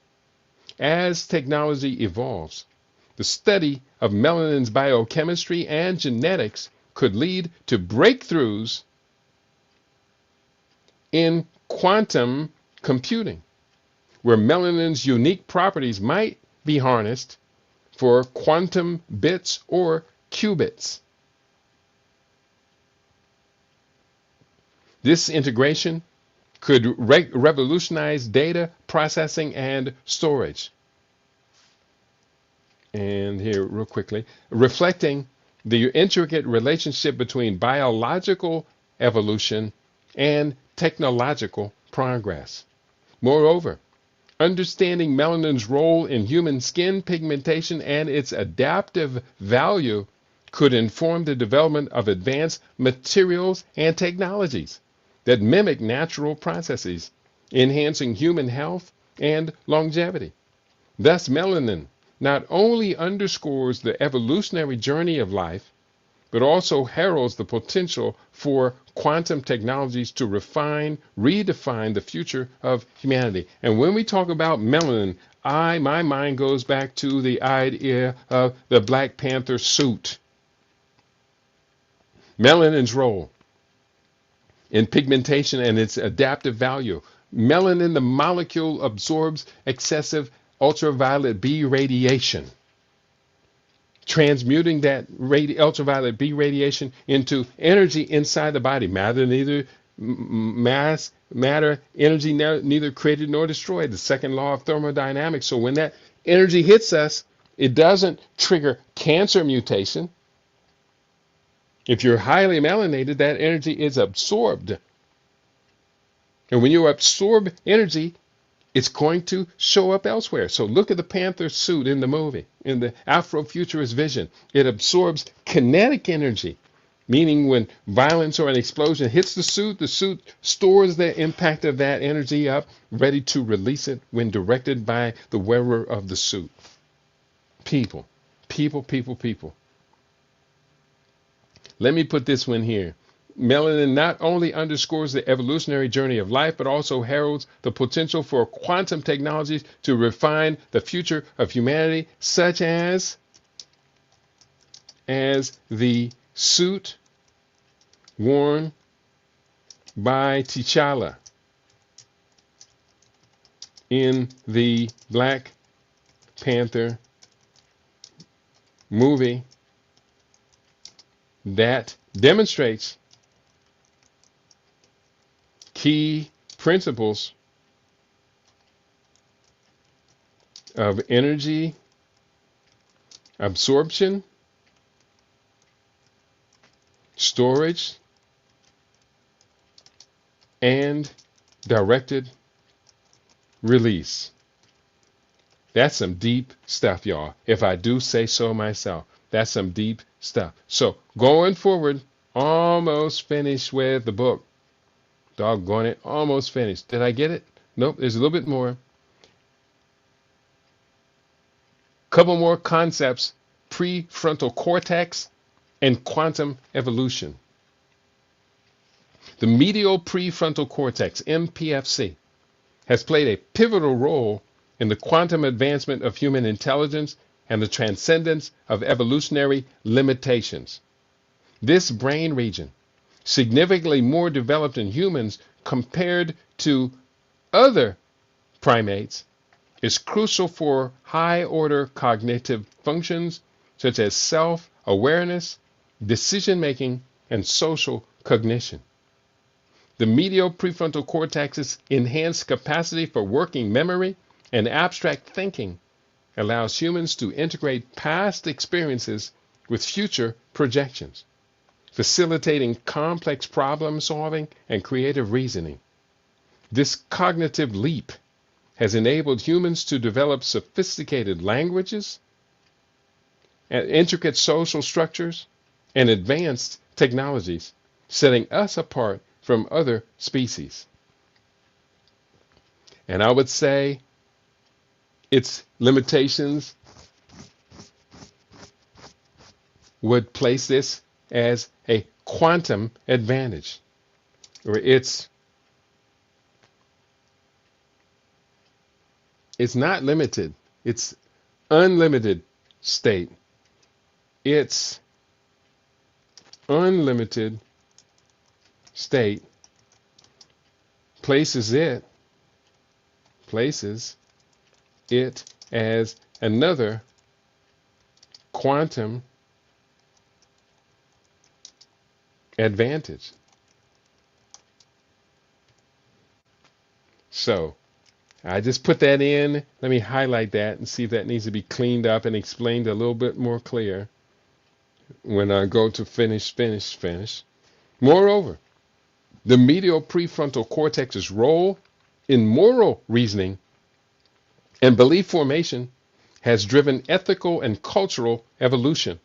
Speaker 1: As technology evolves, the study of melanin's biochemistry and genetics could lead to breakthroughs in quantum computing, where melanin's unique properties might be harnessed for quantum bits or qubits. This integration could revolutionize data processing and storage. And here, real quickly, reflecting the intricate relationship between biological evolution and technological progress. Moreover, understanding melanin's role in human skin pigmentation and its adaptive value could inform the development of advanced materials and technologies that mimic natural processes, enhancing human health and longevity. Thus, melanin not only underscores the evolutionary journey of life, but also heralds the potential for quantum technologies to redefine the future of humanity. And when we talk about melanin, my mind goes back to the idea of the Black Panther suit. Melanin's role in pigmentation and its adaptive value. Melanin, the molecule, absorbs excessive ultraviolet B radiation, transmuting that ultraviolet B radiation into energy inside the body. Matter, energy neither created nor destroyed. The second law of thermodynamics. So when that energy hits us, it doesn't trigger cancer mutation. If you're highly melanated, that energy is absorbed. And when you absorb energy, it's going to show up elsewhere. So look at the Panther suit in the movie, in the Afrofuturist vision. It absorbs kinetic energy, meaning when violence or an explosion hits the suit stores the impact of that energy up, ready to release it when directed by the wearer of the suit. People. Let me put this one here. Melanin not only underscores the evolutionary journey of life, but also heralds the potential for quantum technologies to refine the future of humanity, such as the suit worn by T'Challa in the Black Panther movie that demonstrates key principles of energy absorption, storage, and directed release. That's some deep stuff, y'all. If I do say so myself, that's some deep stuff. So going forward, almost finished with the book. Doggone it, almost finished. Did I get it? Nope, there's a little bit more. Couple more concepts: prefrontal cortex and quantum evolution. The medial prefrontal cortex, MPFC, has played a pivotal role in the quantum advancement of human intelligence and the transcendence of evolutionary limitations. This brain region, significantly more developed in humans compared to other primates, is crucial for high-order cognitive functions such as self-awareness, decision-making, and social cognition. The medial prefrontal cortex's enhanced capacity for working memory and abstract thinking allows humans to integrate past experiences with future projections, facilitating complex problem solving and creative reasoning. This cognitive leap has enabled humans to develop sophisticated languages, and intricate social structures, and advanced technologies, setting us apart from other species. And I would say its limitations would place this as a quantum advantage, or it's not limited, it's unlimited state. Its unlimited state places it as another quantum advantage. So I just put that in. Let me highlight that and see if that needs to be cleaned up and explained a little bit more clear when I go to finish. Moreover, the medial prefrontal cortex's role in moral reasoning and belief formation has driven ethical and cultural evolution,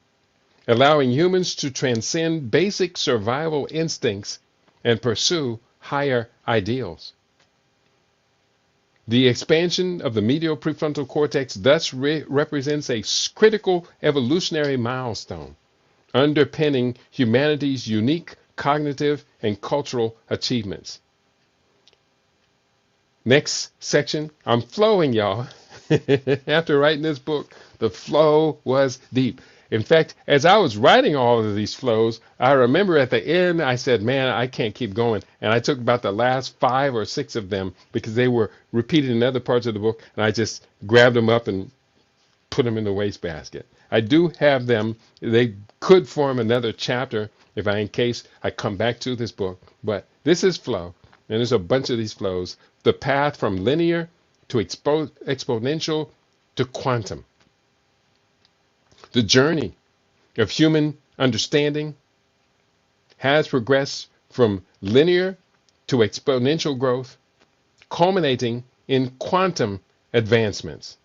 Speaker 1: allowing humans to transcend basic survival instincts and pursue higher ideals. The expansion of the medial prefrontal cortex thus represents a critical evolutionary milestone, underpinning humanity's unique cognitive and cultural achievements. Next section, I'm flowing, y'all. After writing this book, the flow was deep. In fact, as I was writing all of these flows, I remember at the end, I said, man, I can't keep going. And I took about the last 5 or 6 of them because they were repeated in other parts of the book. And I just grabbed them up and put them in the wastebasket. I do have them. They could form another chapter in case I come back to this book. But this is flow. And there's a bunch of these flows. The path from linear to exponential to quantum. The journey of human understanding has progressed from linear to exponential growth, culminating in quantum advancements.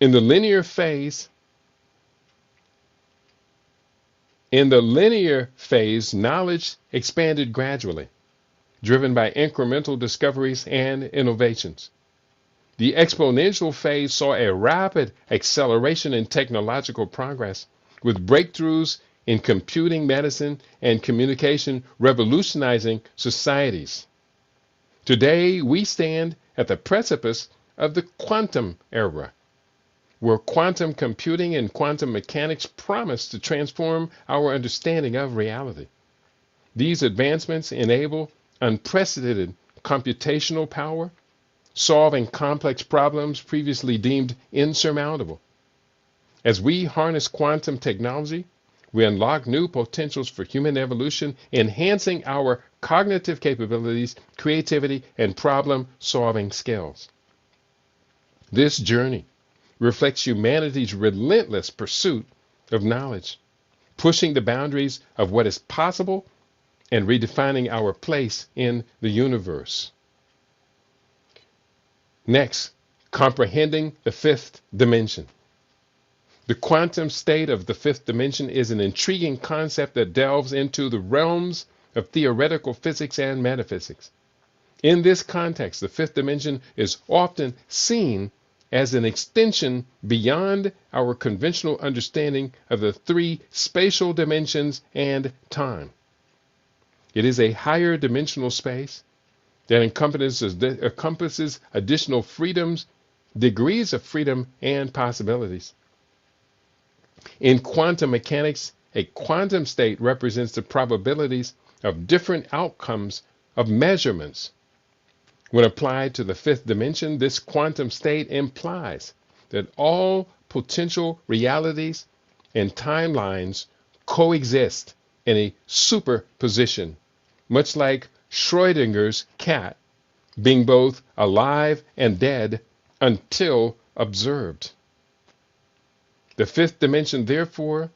Speaker 1: In the linear phase, knowledge expanded gradually, driven by incremental discoveries and innovations. The exponential phase saw a rapid acceleration in technological progress, with breakthroughs in computing, medicine, and communication revolutionizing societies. Today, we stand at the precipice of the quantum era, where quantum computing and quantum mechanics promise to transform our understanding of reality. These advancements enable unprecedented computational power, solving complex problems previously deemed insurmountable. As we harness quantum technology, we unlock new potentials for human evolution, enhancing our cognitive capabilities, creativity, and problem-solving skills. This journey reflects humanity's relentless pursuit of knowledge, pushing the boundaries of what is possible and redefining our place in the universe. Next, comprehending the fifth dimension. The quantum state of the fifth dimension is an intriguing concept that delves into the realms of theoretical physics and metaphysics. In this context, the fifth dimension is often seen as an extension beyond our conventional understanding of the 3 spatial dimensions and time. It is a higher dimensional space that encompasses additional freedoms, degrees of freedom, and possibilities. In quantum mechanics, a quantum state represents the probabilities of different outcomes of measurements. When applied to the fifth dimension, this quantum state implies that all potential realities and timelines coexist in a superposition, much like Schrödinger's cat being both alive and dead until observed. The fifth dimension, therefore,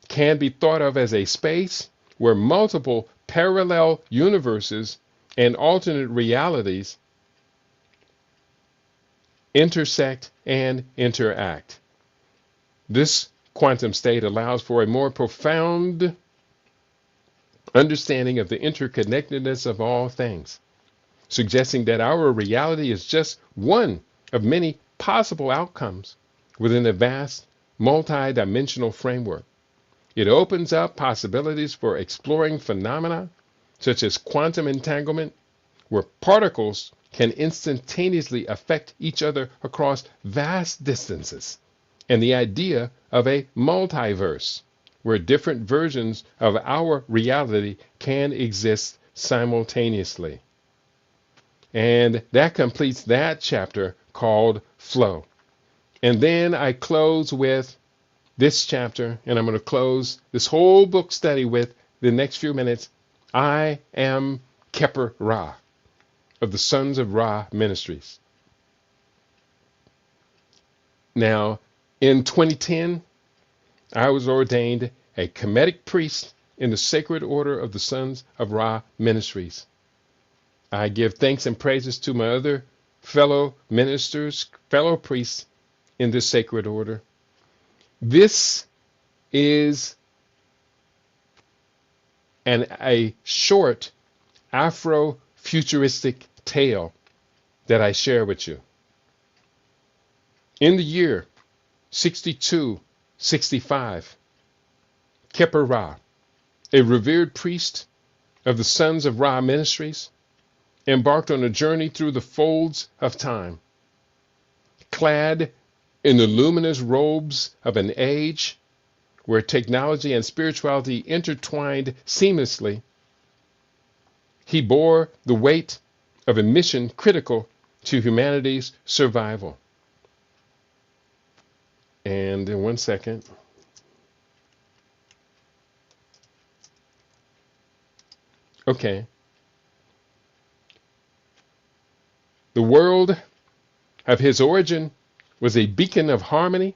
Speaker 1: can be thought of as a space where multiple parallel universes and alternate realities intersect and interact. This quantum state allows for a more profound understanding of the interconnectedness of all things, suggesting that our reality is just one of many possible outcomes within a vast, multi-dimensional framework. It opens up possibilities for exploring phenomena such as quantum entanglement, where particles can instantaneously affect each other across vast distances, and the idea of a multiverse, where different versions of our reality can exist simultaneously. And that completes that chapter called Flow. And then I close with this chapter, and I'm going to close this whole book study with the next few minutes. I am Keper Ra of the Sons of Ra Ministries. Now, in 2010, I was ordained a Kemetic priest in the Sacred Order of the Sons of Ra Ministries. I give thanks and praises to my other fellow ministers, fellow priests in this sacred order. This is a short Afrofuturistic tale that I share with you. In the year 6265, Keper Ra, a revered priest of the Sons of Ra Ministries, embarked on a journey through the folds of time. Clad in the luminous robes of an age where technology and spirituality intertwined seamlessly, he bore the weight of a mission critical to humanity's survival. And in 1 second. Okay. The world of his origin was a beacon of harmony,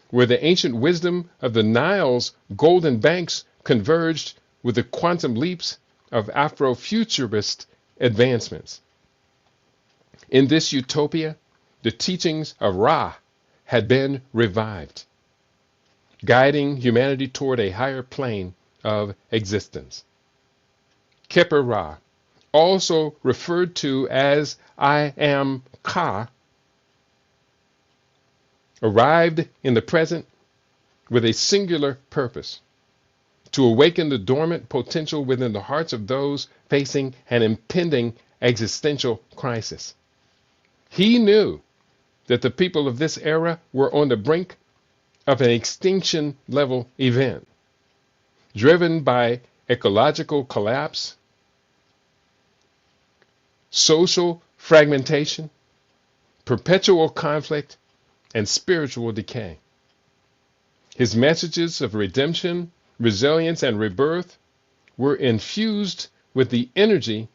Speaker 1: where the ancient wisdom of the Nile's golden banks converged with the quantum leaps of Afrofuturist advancements. In this utopia, the teachings of Ra had been revived, guiding humanity toward a higher plane of existence. Keper Ra, also referred to as I am Ka, arrived in the present with a singular purpose: to awaken the dormant potential within the hearts of those facing an impending existential crisis. He knew that the people of this era were on the brink of an extinction-level event, driven by ecological collapse, social fragmentation, perpetual conflict, and spiritual decay. His messages of redemption, resilience, and rebirth were infused with the energy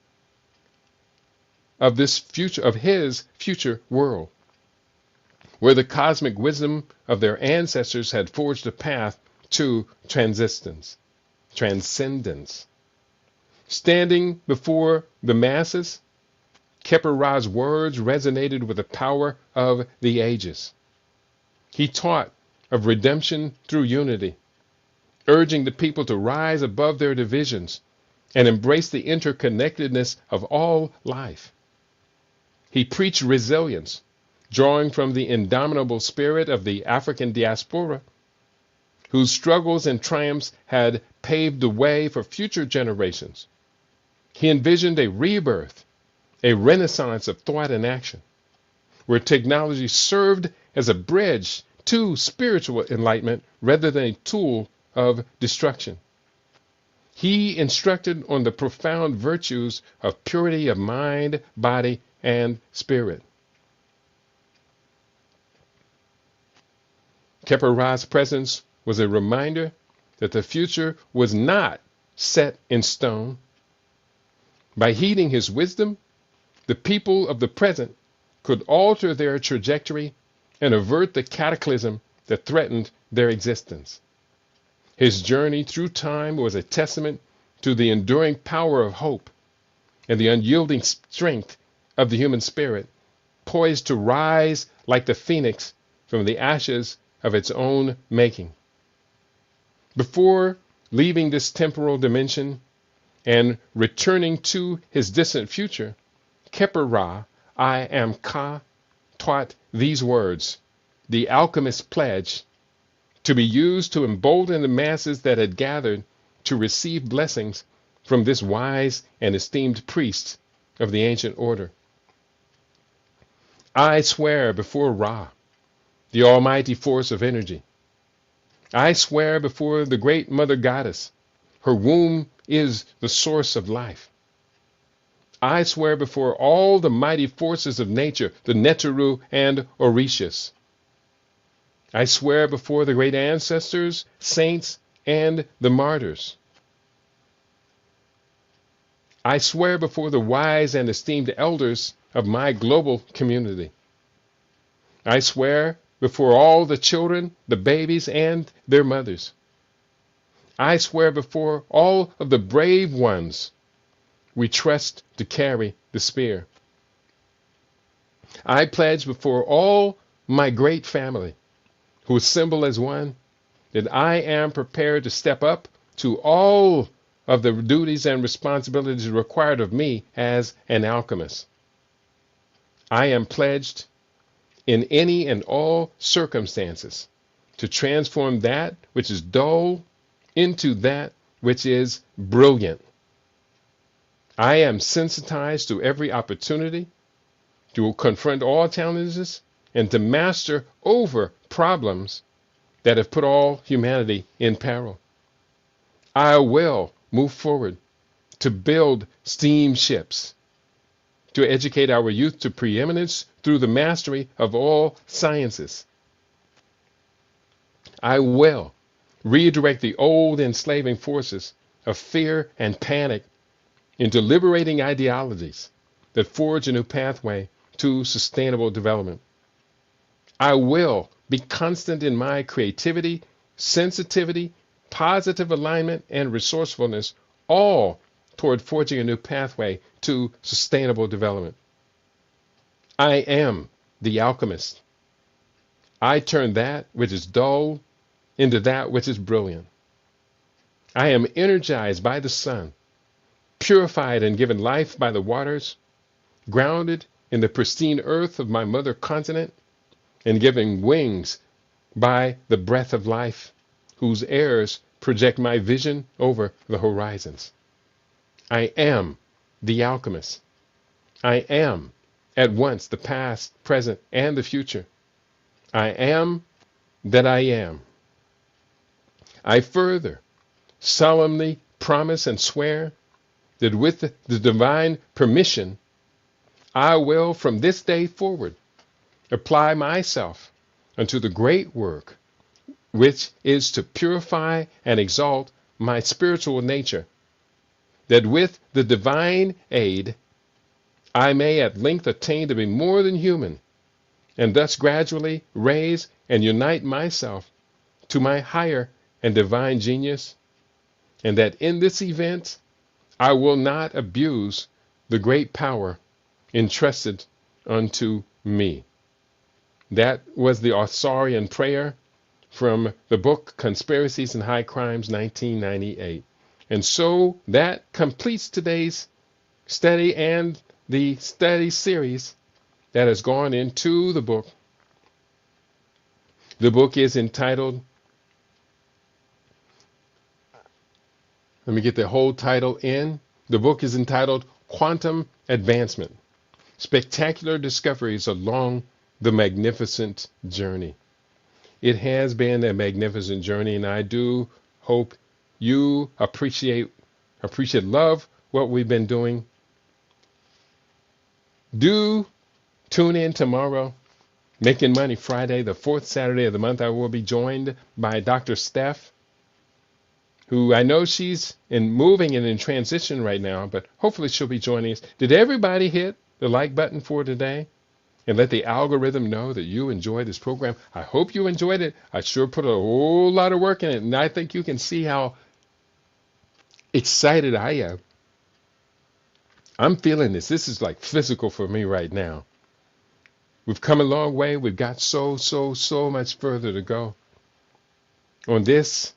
Speaker 1: of his future world, where the cosmic wisdom of their ancestors had forged a path to transcendence. Standing before the masses, Keper Ra's words resonated with the power of the ages. He taught of redemption through unity, urging the people to rise above their divisions and embrace the interconnectedness of all life. He preached resilience, drawing from the indomitable spirit of the African diaspora, whose struggles and triumphs had paved the way for future generations. He envisioned a rebirth, a renaissance of thought and action, where technology served as a bridge to spiritual enlightenment rather than a tool of destruction. He instructed on the profound virtues of purity of mind, body, and spirit. Keper Ra's presence was a reminder that the future was not set in stone. By heeding his wisdom, the people of the present could alter their trajectory and avert the cataclysm that threatened their existence. His journey through time was a testament to the enduring power of hope and the unyielding strength of the human spirit, poised to rise like the phoenix from the ashes of its own making. Before leaving this temporal dimension and returning to his distant future, Keper Ra, I am Ka, taught these words, the alchemist's pledge, to be used to embolden the masses that had gathered to receive blessings from this wise and esteemed priest of the ancient order. I swear before Ra, the almighty force of energy. I swear before the great mother goddess, her womb is the source of life. I swear before all the mighty forces of nature, the Neteru and Orishas. I swear before the great ancestors, saints, and the martyrs. I swear before the wise and esteemed elders of my global community. I swear before all the children, the babies, and their mothers. I swear before all of the brave ones we trust to carry the spear. I pledge before all my great family, who assemble as one, that I am prepared to step up to all of the duties and responsibilities required of me as an alchemist. I am pledged in any and all circumstances to transform that which is dull into that which is brilliant. I am sensitized to every opportunity to confront all challenges and to master over problems that have put all humanity in peril. I will move forward to build steamships, to educate our youth to preeminence through the mastery of all sciences. I will redirect the old enslaving forces of fear and panic into liberating ideologies that forge a new pathway to sustainable development. I will be constant in my creativity, sensitivity, positive alignment, and resourcefulness, all toward forging a new pathway to sustainable development. I am the alchemist. I turn that which is dull into that which is brilliant. I am energized by the sun, purified and given life by the waters, grounded in the pristine earth of my mother continent, and given wings by the breath of life, whose airs project my vision over the horizons. I am the alchemist. I am at once the past, present, and the future. I am that I am. I further solemnly promise and swear that with the divine permission, I will from this day forward apply myself unto the great work, which is to purify and exalt my spiritual nature, that with the divine aid I may at length attain to be more than human, and thus gradually raise and unite myself to my higher and divine genius, and that in this event I will not abuse the great power entrusted unto me. That was the Arthurian prayer from the book Conspiracies and High Crimes, 1998. And so that completes today's study and the study series that has gone into the book. The book is entitled, let me get the whole title in. The book is entitled Quantum Advancement: Spectacular Discoveries Along the Magnificent Journey. It has been a magnificent journey, and I do hope you appreciate, love what we've been doing. Do tune in tomorrow, Making Money Friday, the fourth Saturday of the month. I will be joined by Dr. Steph, who I know she's moving and in transition right now, but hopefully she'll be joining us. Did everybody hit the like button for today? And let the algorithm know that you enjoyed this program. I hope you enjoyed it. I sure put a whole lot of work in it, and I think you can see how excited I am. I'm feeling this. This is like physical for me right now. We've come a long way. We've got so much further to go on this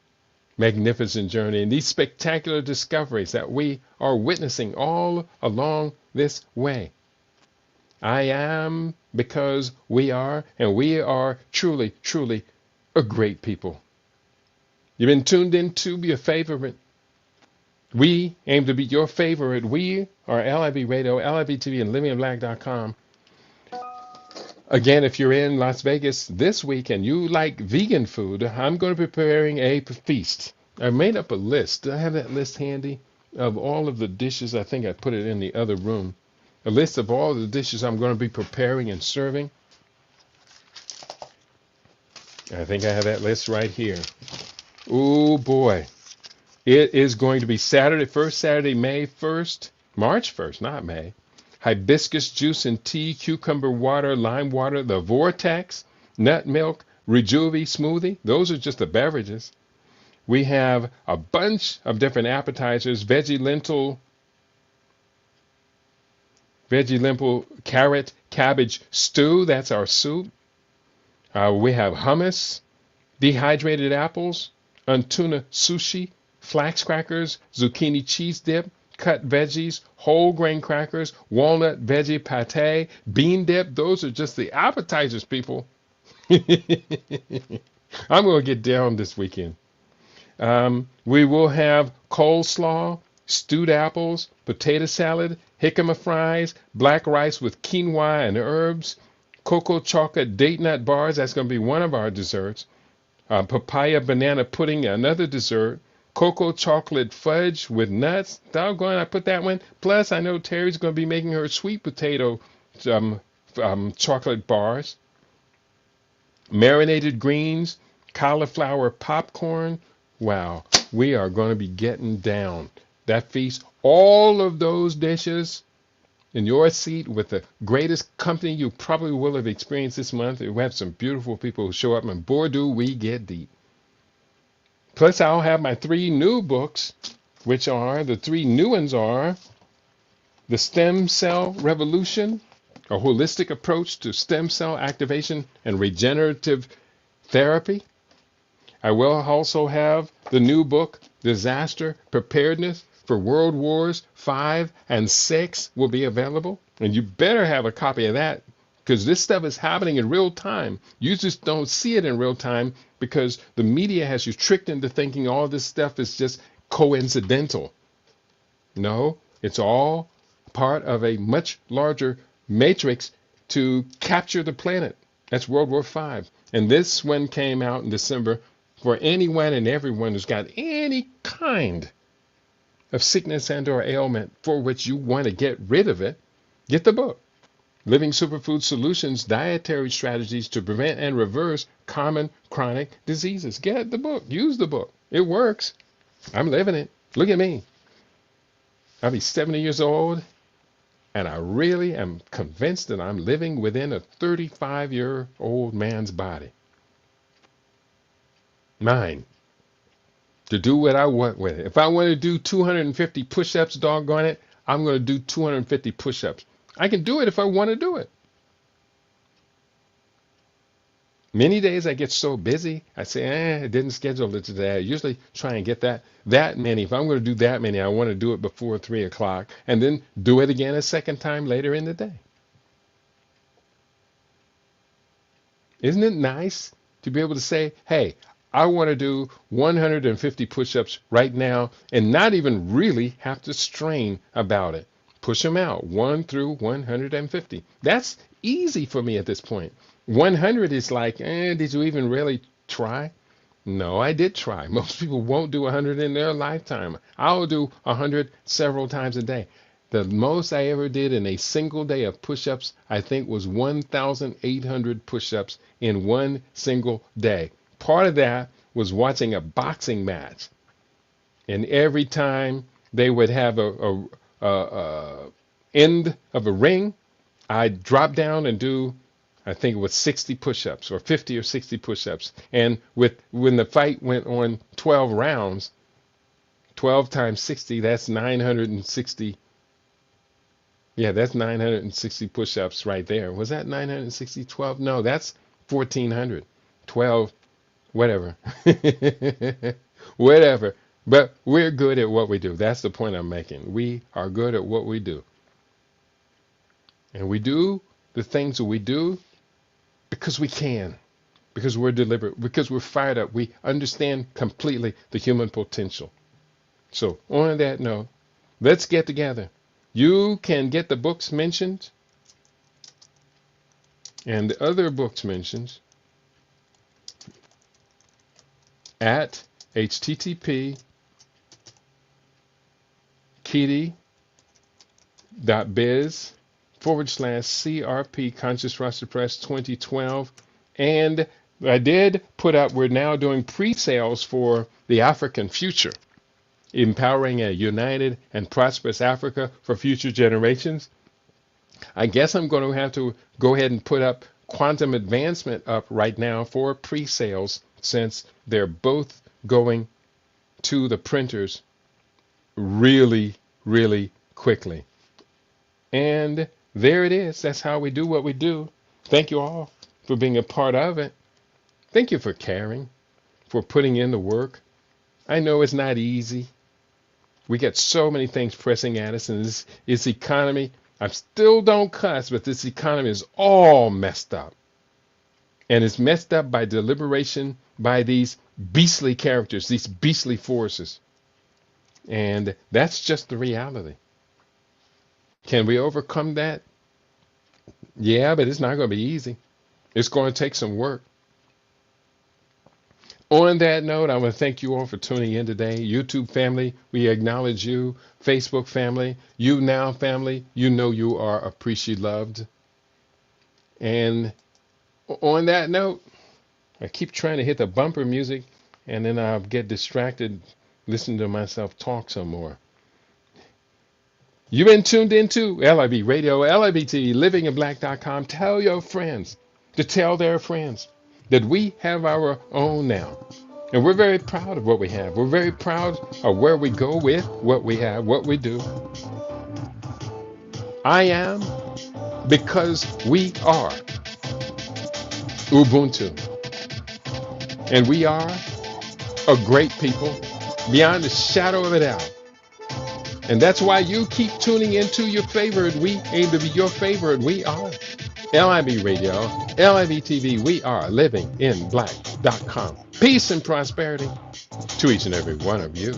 Speaker 1: magnificent journey and these spectacular discoveries that we are witnessing all along this way. I am because we are, and we are truly, truly a great people. You've been tuned in to your favorite. We aim to be your favorite. We are LIB Radio, LIB TV, and livingiblack.com. Again, if you're in Las Vegas this week and you like vegan food, I'm going to be preparing a feast. I made up a list. Do I have that list handy? Of all of the dishes. I think I put it in the other room. A list of all the dishes I'm going to be preparing and serving. I think I have that list right here. Oh boy. It is going to be Saturday, first Saturday, May 1st, March 1st, not May. Hibiscus juice and tea, cucumber water, lime water, the Vortex, nut milk, Rejuve smoothie. Those are just the beverages. We have a bunch of different appetizers, veggie lentil, carrot, cabbage stew. That's our soup. We have hummus, dehydrated apples, tuna sushi, flax crackers, zucchini cheese dip, cut veggies, whole grain crackers, walnut veggie pate, bean dip. Those are just the appetizers, people. I'm going to get down this weekend. We will have coleslaw, stewed apples, potato salad, jicama fries, black rice with quinoa and herbs, cocoa chocolate date nut bars. That's going to be one of our desserts. Papaya banana pudding, another dessert. Cocoa chocolate fudge with nuts. Doggone, I put that one. Plus, I know Terry's going to be making her sweet potato chocolate bars. Marinated greens, cauliflower popcorn. Wow, we are going to be getting down. That feast, all of those dishes in your seat with the greatest company you probably will have experienced this month. We have some beautiful people who show up, and boy, do we get deep. Plus, I'll have my 3 new books, which are, the 3 new ones are The Stem Cell Revolution, a holistic approach to stem cell activation and regenerative therapy. I will also have the new book, Disaster Preparedness for World Wars 5 and 6 will be available. And you better have a copy of that, because this stuff is happening in real time. You just don't see it in real time because the media has you tricked into thinking all this stuff is just coincidental. No, it's all part of a much larger matrix to capture the planet. That's World War V. And this one came out in December for anyone and everyone who's got any kind of sickness and or ailment for which you want to get rid of it. Get the book. Living Superfood Solutions, Dietary Strategies to Prevent and Reverse Common Chronic Diseases. Get the book. Use the book. It works. I'm living it. Look at me. I'll be 70 years old, and I really am convinced that I'm living within a 35-year-old man's body. Mine. To do what I want with it. If I want to do 250 push-ups, doggone it, I'm going to do 250 push-ups. I can do it if I want to do it. Many days I get so busy, I say, I didn't schedule it today. I usually try and get that many. If I'm going to do that many, I want to do it before 3 o'clock and then do it again a second time later in the day. Isn't it nice to be able to say, hey, I want to do 150 push-ups right now and not even really have to strain about it. Push them out, 1 through 150. That's easy for me at this point. 100 is like, did you even really try? No, I did try. Most people won't do 100 in their lifetime. I'll do 100 several times a day. The most I ever did in a single day of push-ups, I think, was 1,800 push-ups in one single day. Part of that was watching a boxing match. And every time they would have a end of a ring, I'd drop down and do, I think it was 60 push-ups or 50 or 60 push-ups. And when the fight went on 12 rounds, 12 times 60, that's 960. Yeah, that's 960 push-ups right there. Was that 960? 12? No, that's 1,400. 12, whatever. Whatever. But we're good at what we do. That's the point I'm making. We are good at what we do. And we do the things that we do because we can, because we're deliberate, because we're fired up. We understand completely the human potential. So, on that note, let's get together. You can get the books mentioned and the other books mentioned at http://kitty.biz/CRP Conscious Roster Press 2012. And I did put out, we're now doing pre-sales for the African Future, Empowering a United and Prosperous Africa for Future Generations. I guess I'm going to have to go ahead and put up Quantum Advancement up right now for pre-sales, since they're both going to the printers really, really quickly. And there it is. That's how we do what we do. Thank you all for being a part of it. Thank you for caring, for putting in the work. I know it's not easy. We got so many things pressing at us, and this economy, I still don't cuss, but this economy is all messed up. And it's messed up by deliberation by these beastly characters, these beastly forces. And that's just the reality. Can we overcome that? Yeah, but it's not going to be easy. It's going to take some work. On that note, I want to thank you all for tuning in today. YouTube family, we acknowledge you. Facebook family, you now family, you know you are appreciated, loved. And on that note, I keep trying to hit the bumper music, and then I'll get distracted listening to myself talk some more. You've been tuned into LIB Radio, LIBT, livinginblack.com. Tell your friends to tell their friends that we have our own now. And we're very proud of what we have. We're very proud of where we go with what we have, what we do. I am because we are Ubuntu. And we are a great people beyond a shadow of a doubt. And that's why you keep tuning into your favorite. We aim to be your favorite. We are LIB Radio, LIB TV. We are livinginblack.com. Peace and prosperity to each and every one of you.